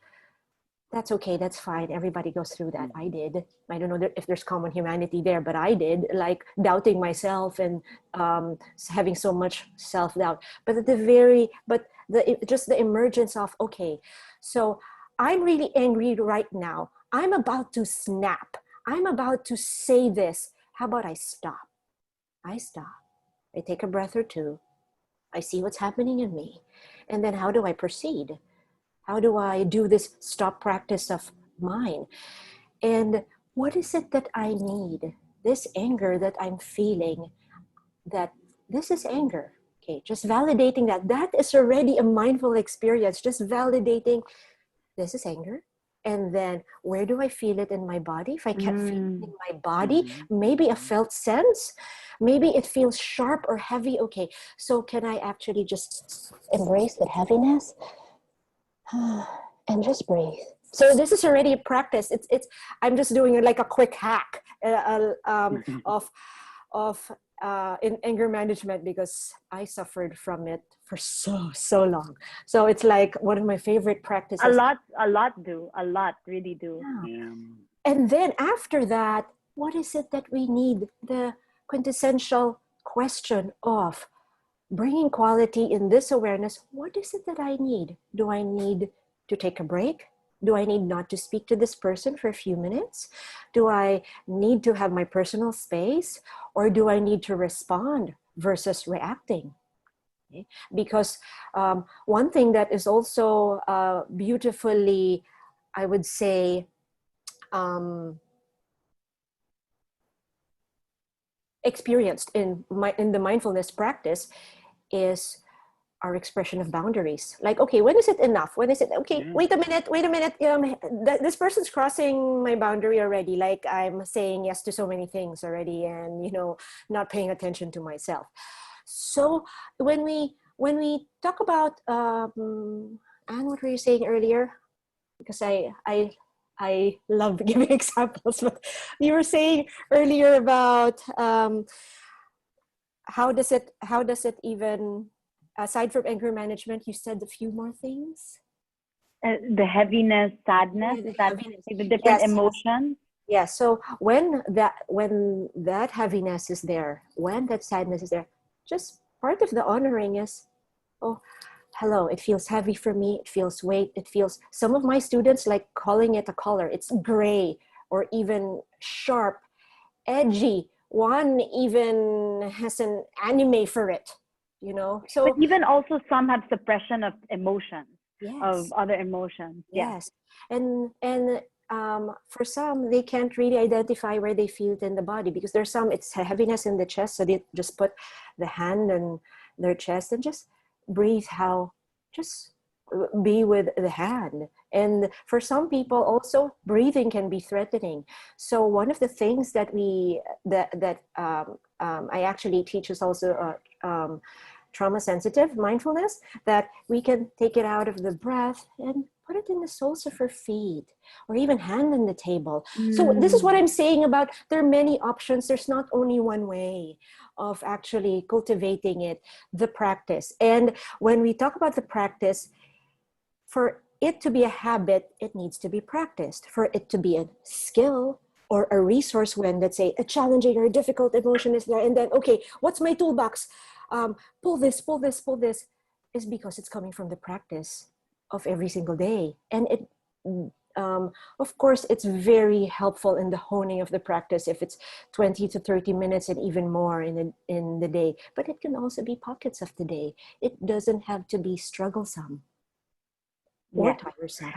that's okay, that's fine. Everybody goes through that. I did. I don't know if there's common humanity there, but I did, like doubting myself and having so much self-doubt. But at just the emergence of, okay, so I'm really angry right now. I'm about to snap. I'm about to say this. How about I stop? I stop. I take a breath or two. I see what's happening in me. And then how do I proceed? How do I do this stop practice of mine? And what is it that I need? This anger that I'm feeling, that this is anger. Okay, just validating that is already a mindful experience. Just validating this is anger. And then where do I feel it in my body? If I can't feel it in my body, maybe a felt sense, maybe it feels sharp or heavy. Okay, so can I actually just embrace that heaviness and just breathe? So this is already a practice. It's I'm just doing it like a quick hack in anger management, because I suffered from it for so long. So it's like one of my favorite practices.
A lot really do.
Yeah.
And then after that, what is it that we need? The quintessential question of bringing quality in this awareness. What is it that I need? Do I need to take a break? Do I need not to speak to this person for a few minutes? Do I need to have my personal space? Or do I need to respond versus reacting? Okay? Because one thing that is also beautifully, I would say, experienced in the mindfulness practice is our expression of boundaries. Like, okay, when is it enough? When is it, okay, wait a minute, this person's crossing my boundary already. Like, I'm saying yes to so many things already, and, you know, not paying attention to myself. So when we talk about, Anne, what were you saying earlier? Because I love giving examples, but you were saying earlier about how does it even, aside from anger management, you said a few more things.
The heaviness, sadness,
Yeah, the
that
heaviness.
the different emotions.
Yeah. So when that heaviness is there, when that sadness is there, just part of the honoring is, oh, hello, it feels heavy for me. It feels weight. It feels, some of my students like calling it a color. It's gray or even sharp, edgy. One even has an anime for it, you know. So,
but even also some have suppression of emotions,
yes,
of other emotions.
yes. And for some, they can't really identify where they feel it in the body, because there's some, it's heaviness in the chest, so they just put the hand on their chest and just breathe, how, just be with the hand. And for some people also, breathing can be threatening. So one of the things that I actually teach is also trauma sensitive mindfulness, that we can take it out of the breath and put it in the soles of her feet, or even hand on the table. So this is what I'm saying about, there are many options. There's not only one way of actually cultivating it, the practice. And when we talk about the practice, for it to be a habit, it needs to be practiced. For it to be a skill or a resource, when, let's say, a challenging or a difficult emotion is there, and then, okay, what's my toolbox? Pull this, is because it's coming from the practice of every single day. And it, of course, it's very helpful in the honing of the practice if it's 20 to 30 minutes and even more in the day. But it can also be pockets of the day. It doesn't have to be strugglesome or tiresome.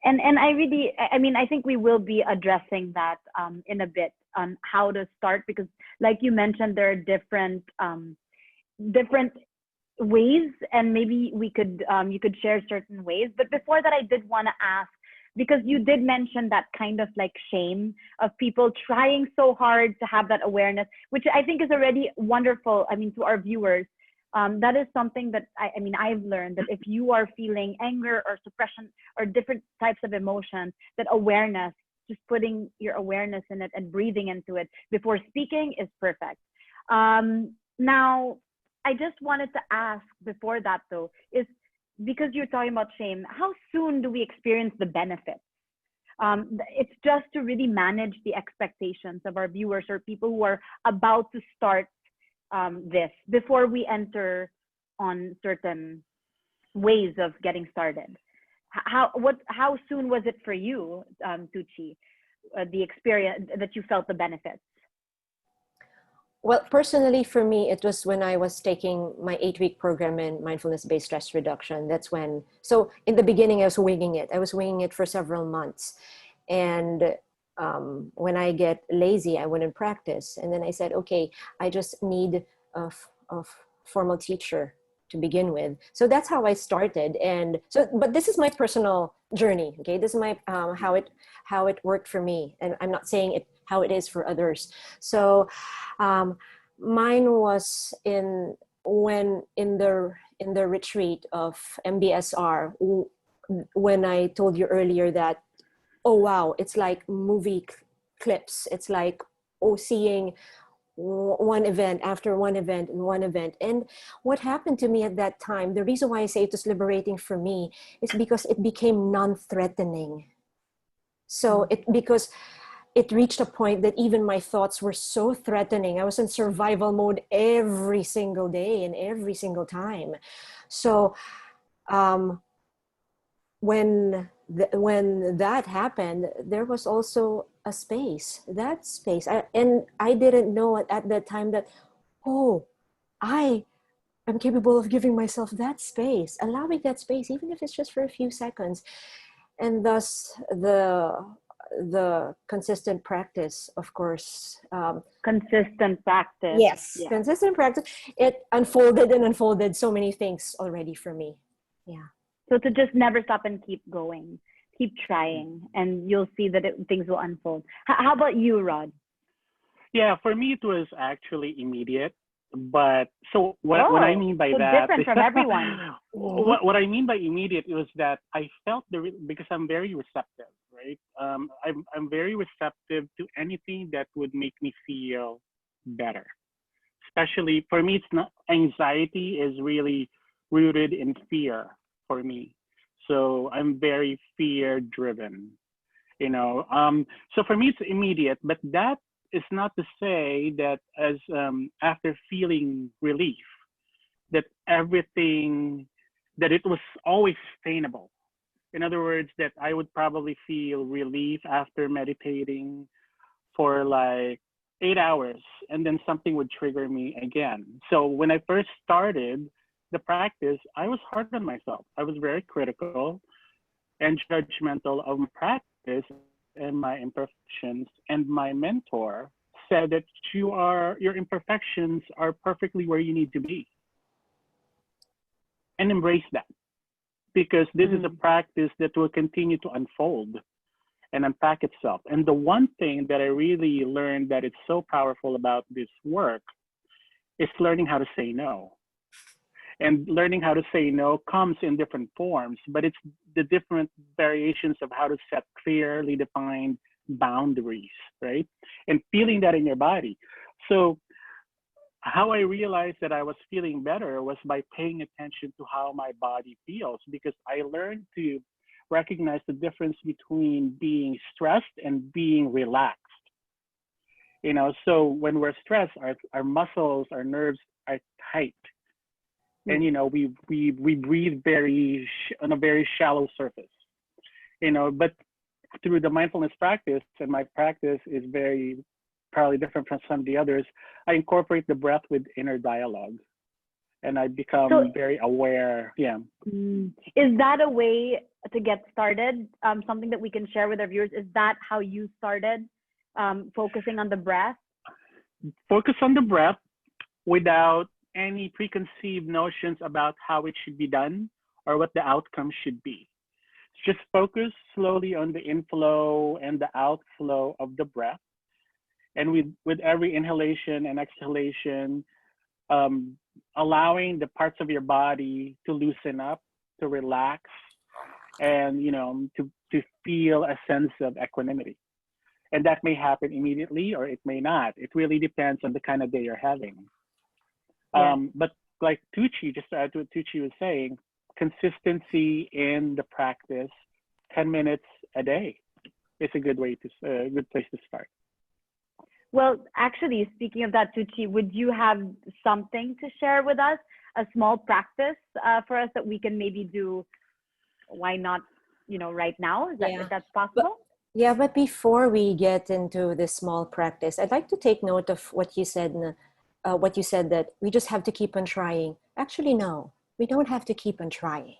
And I really, I mean, I think we will be addressing that in a bit on how to start, because like you mentioned, there are different ways, and maybe we could you could share certain ways. But before that, I did want to ask, because you did mention that kind of like shame of people trying so hard to have that awareness, which I think is already wonderful. I mean, to our viewers, that is something that I mean, I've learned that if you are feeling anger or suppression or different types of emotions, that awareness, just putting your awareness in it and breathing into it before speaking is perfect. Now, I just wanted to ask before that though, is because you're talking about shame, how soon do we experience the benefits? It's just to really manage the expectations of our viewers or people who are about to start this before we enter on certain ways of getting started. How soon was it for you, Tucci, the experience that you felt the benefits?
Well, personally for me, it was when I was taking my 8-week program in mindfulness-based stress reduction. That's when, so in the beginning, I was winging it. I was winging it for several months. And when I get lazy, I wouldn't practice. And then I said, okay, I just need a formal teacher to begin with. So that's how I started. And so, but this is my personal journey. Okay, this is my how it worked for me, and I'm not saying it how it is for others. So mine was in the retreat of MBSR, when I told you earlier that, oh wow, it's like movie clips. It's like, oh, seeing one event after one event and one event. And what happened to me at that time, the reason why I say it was liberating for me is because it became non-threatening. So because it reached a point that even my thoughts were so threatening. I was in survival mode every single day and every single time. So when that happened, there was also a space, and I didn't know at that time that, oh, I I'm capable of giving myself that space, allowing that space, even if it's just for a few seconds. And thus the consistent practice, of course.
Consistent practice.
Yes,
Yeah.
consistent practice. It unfolded and unfolded so many things already for me. Yeah.
So to just never stop and keep going, keep trying, and you'll see that things will unfold. How about you, Rod?
Yeah, for me it was actually immediate. But so what I mean by
so
that,
different from everyone.
what I mean by immediate was that I felt because I'm very receptive, right? I'm very receptive to anything that would make me feel better. Especially for me, it's not anxiety is really rooted in fear for me. So I'm very fear driven, you know. So for me, it's immediate, but that is not to say that as after feeling relief, that everything that it was always sustainable. In other words, that I would probably feel relief after meditating for like 8 hours, and then something would trigger me again. So when I first started the practice, I was hard on myself. I was very critical and judgmental of my practice and my imperfections. And my mentor said that your imperfections are perfectly where you need to be. And embrace that, because this is a practice that will continue to unfold and unpack itself. And the one thing that I really learned that it's so powerful about this work is learning how to say no. And learning how to say no comes in different forms, but it's the different variations of how to set clearly defined boundaries, right? And feeling that in your body. So how I realized that I was feeling better was by paying attention to how my body feels, because I learned to recognize the difference between being stressed and being relaxed. You know, so when we're stressed, our muscles, our nerves are tight. And, you know, we breathe on a very shallow surface, you know, but through the mindfulness practice, and my practice is very probably different from some of the others, I incorporate the breath with inner dialogue, and I become very aware. Yeah.
Is that a way to get started? Something that we can share with our viewers? Is that how you started focusing on the breath?
Focus on the breath without any preconceived notions about how it should be done or what the outcome should be. Just focus slowly on the inflow and the outflow of the breath. And with every inhalation and exhalation, allowing the parts of your body to loosen up, to relax, and, you know, to feel a sense of equanimity. And that may happen immediately or it may not. It really depends on the kind of day you're having. But like Tucci, just to add to what Tucci was saying, consistency in the practice, 10 minutes a day is a good place to start.
Well, actually, speaking of that, Tucci, would you have something to share with us? A small practice for us that we can maybe do, why not, you know, right now? If that's possible?
But before we get into this small practice, I'd like to take note of what you said, that we just have to keep on trying. Actually, no, we don't have to keep on trying.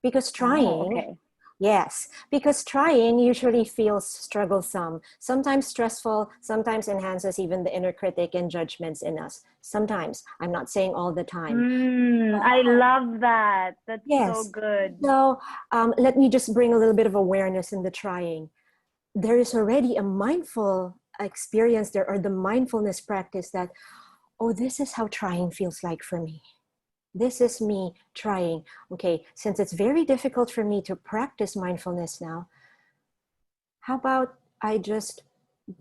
Because trying, because trying usually feels strugglesome, sometimes stressful, sometimes enhances even the inner critic and judgments in us. Sometimes, I'm not saying all the time.
I love that. That's so good.
So let me just bring a little bit of awareness in the trying. There is already a mindful experience there, or the mindfulness practice that, oh, this is how trying feels like for me. This is me trying. Okay, since it's very difficult for me to practice mindfulness now, how about I just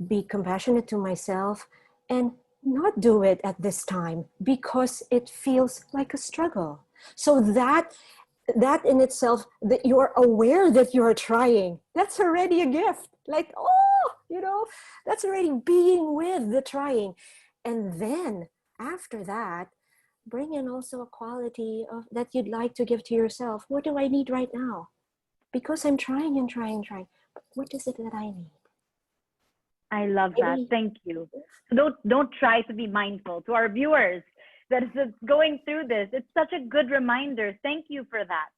be compassionate to myself and not do it at this time because it feels like a struggle. So that in itself, that you're aware that you're trying, that's already a gift. Like, oh, you know, that's already being with the trying. And then after that, bring in also a quality of that you'd like to give to yourself. What do I need right now? Because I'm trying and trying. But what is it that I need?
I love that. Thank you. So don't try to be mindful. To our viewers, that is going through this. It's such a good reminder. Thank you for that,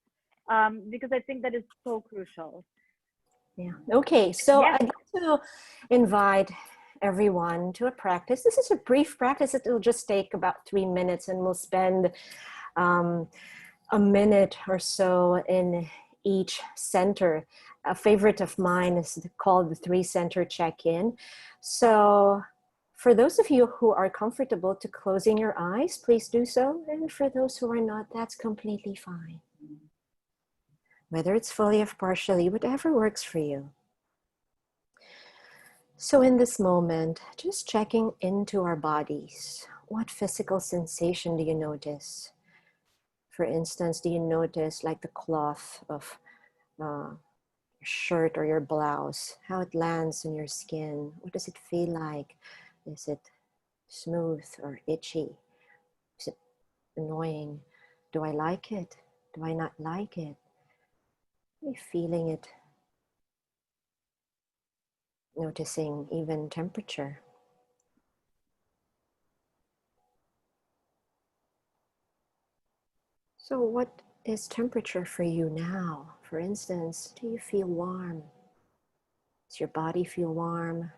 because I think that is so crucial.
Yeah. Okay. So
Yes.
I'd like to invite everyone to a practice. This is a brief practice. It will just take about 3 minutes, and we'll spend a minute or so in each center. A favorite of mine is called the 3-center check-in. So for those of you who are comfortable to closing your eyes, please do so. And for those who are not, that's completely fine. Whether it's fully or partially, whatever works for you. So in this moment, just checking into our bodies. What physical sensation do you notice? For instance, do you notice like the cloth of your shirt or your blouse, how it lands on your skin? What does it feel like? Is it smooth or itchy? Is it annoying? Do I like it? Do I not like it? Are you feeling it? Noticing even temperature. So what is temperature for you now? For instance, do you feel warm? Does your body feel warm?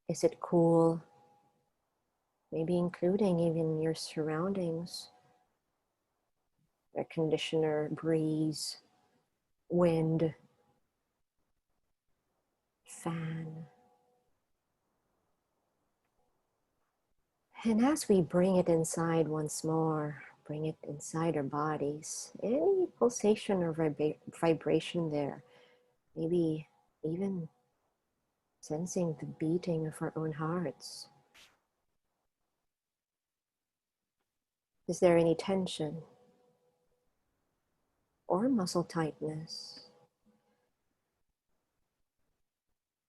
Is it cool? Maybe including even your surroundings. Air conditioner, breeze, wind, fan. And as we bring it inside once more, bring it inside our bodies, any pulsation or vibration there, maybe even sensing the beating of our own hearts. Is there any tension or muscle tightness?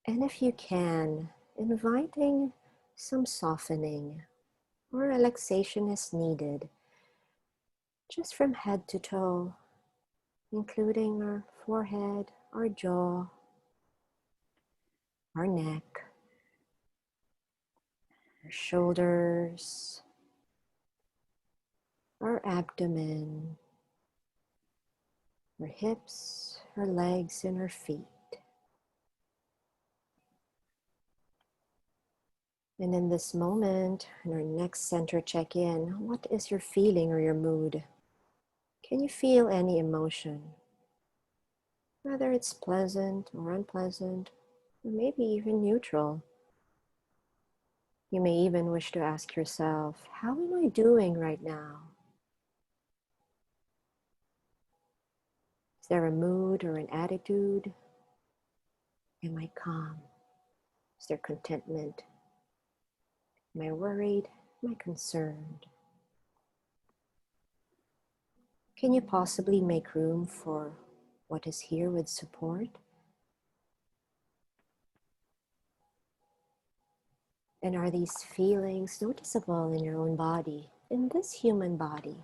And if you can, inviting some softening or relaxation is needed, just from head to toe, including our forehead, our jaw, our neck, our shoulders, our abdomen, our hips, our legs, and our feet. And in this moment, in our next center check-in, what is your feeling or your mood? Can you feel any emotion? Whether it's pleasant or unpleasant, or maybe even neutral. You may even wish to ask yourself, how am I doing right now? Is there a mood or an attitude? Am I calm? Is there contentment? Am I worried? Am I concerned? Can you possibly make room for what is here with support? And are these feelings noticeable in your own body, in this human body?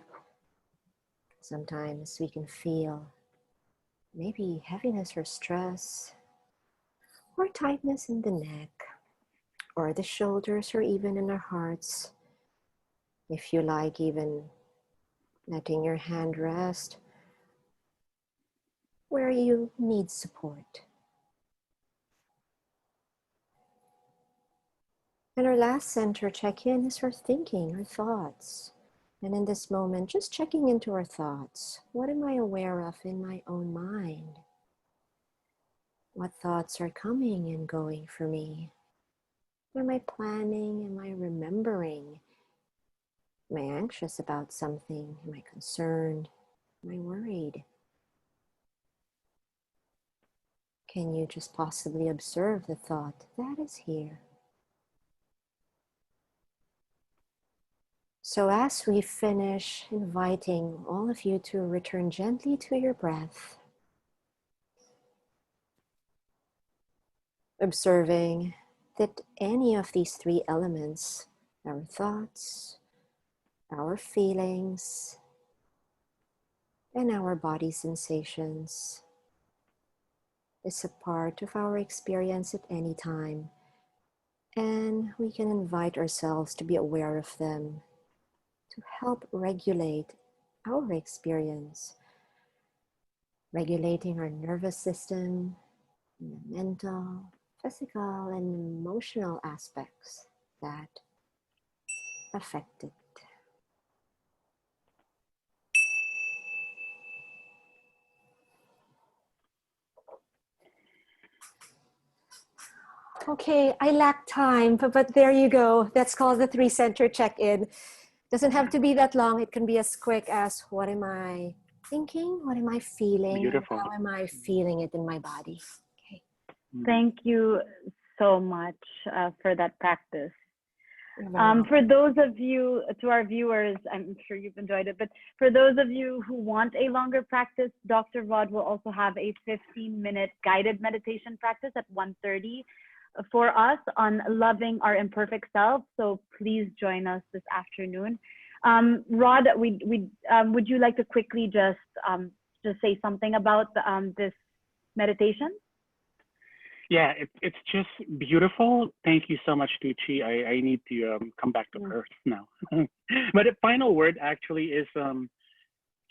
Sometimes we can feel maybe heaviness or stress, or tightness in the neck, or the shoulders, or even in our hearts. If you like, even letting your hand rest where you need support. And our last center check-in is our thinking, our thoughts. And in this moment, just checking into our thoughts. What am I aware of in my own mind? What thoughts are coming and going for me? Am I planning? Am I remembering? Am I anxious about something? Am I concerned? Am I worried? Can you just possibly observe the thought that is here? So as we finish, inviting all of you to return gently to your breath, observing that any of these 3 elements, our thoughts, our feelings, and our body sensations, is a part of our experience at any time, And we can invite ourselves to be aware of them to help regulate our experience, regulating our nervous system, and the mental, physical, and emotional aspects that affect it. Okay, I lack time, but there you go. That's called the 3-center check-in. Doesn't have to be that long. It can be as quick as, what am I thinking? What am I feeling?
Beautiful.
And how am I feeling it in my body? Okay.
Thank you so much for that practice.
You're very welcome.
For those of you, to our viewers, I'm sure you've enjoyed it, but for those of you who want a longer practice, Dr. Rod will also have a 15-minute guided meditation practice at 1:30 for us on loving our imperfect self. So please join us this afternoon. Rod, would you like to quickly just say something about this meditation?
Yeah, it's just beautiful. Thank you so much, Tucci. I need to come back to earth now. But the final word actually is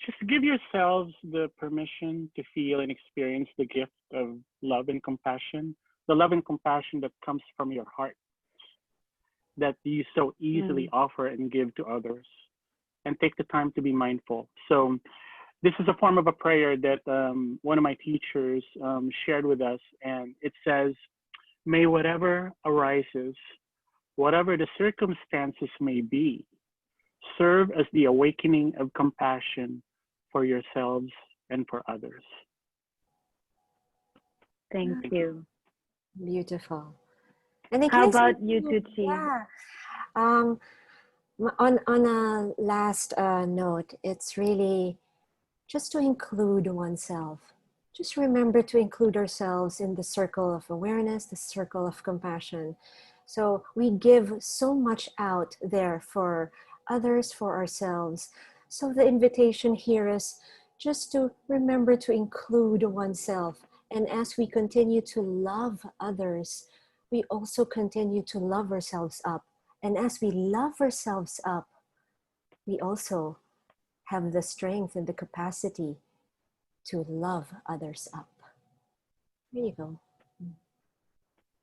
just give yourselves the permission to feel and experience the gift of love and compassion, the love and compassion that comes from your heart, that you so easily offer and give to others, and take the time to be mindful. So this is a form of a prayer that one of my teachers shared with us, and it says, may whatever arises, whatever the circumstances may be, serve as the awakening of compassion for yourselves and for others.
Thank you.
Beautiful. And then
How about you, Tucci?
Yeah. On a last note, it's really just to include oneself. Just remember to include ourselves in the circle of awareness, the circle of compassion. So we give so much out there for others, for ourselves. So the invitation here is just to remember to include oneself. And as we continue to love others, we also continue to love ourselves up. And as we love ourselves up, we also have the strength and the capacity to love others up. There you go.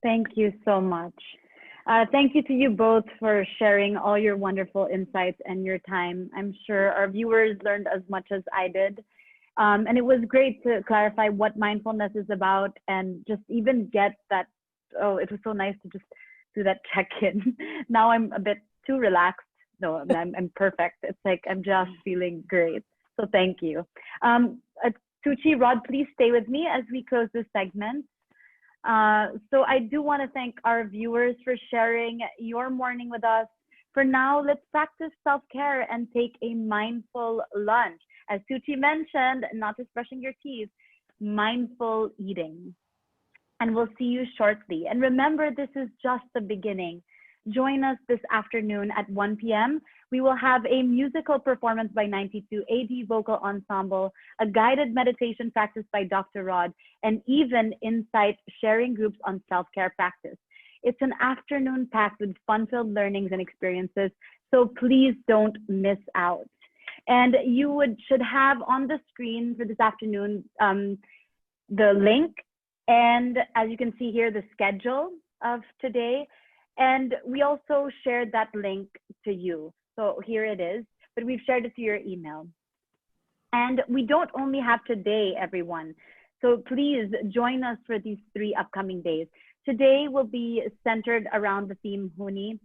Thank you so much. Thank you to you both for sharing all your wonderful insights and your time. I'm sure our viewers learned as much as I did. And it was great to clarify what mindfulness is about and just even get that, oh, it was so nice to just do that check-in. Now I'm a bit too relaxed. No, I'm perfect. It's like I'm just feeling great. So thank you. Tucci, Rod, please stay with me as we close this segment. So I do want to thank our viewers for sharing your morning with us. For now, let's practice self-care and take a mindful lunch. As Tucci mentioned, not just brushing your teeth, mindful eating. And we'll see you shortly. And remember, this is just the beginning. Join us this afternoon at 1 p.m. We will have a musical performance by 92 AD Vocal Ensemble, a guided meditation practice by Dr. Rod, and even insight sharing groups on self-care practice. It's an afternoon packed with fun-filled learnings and experiences, so please don't miss out. And you should have on the screen for this afternoon the link, and as you can see here, the schedule of today. And we also shared that link to you. So here it is, but we've shared it to your email. And we don't only have today, everyone. So please join us for these 3 upcoming days. Today will be centered around the theme Huni,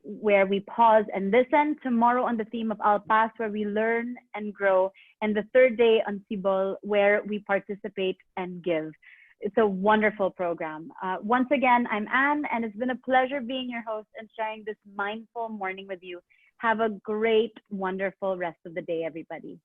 where we pause and listen. Tomorrow on the theme of Alpas, where we learn and grow. And the 3rd day on Sibol, where we participate and give. It's a wonderful program. Once again, I'm Anne, and it's been a pleasure being your host and sharing this mindful morning with you. Have a great, wonderful rest of the day, everybody.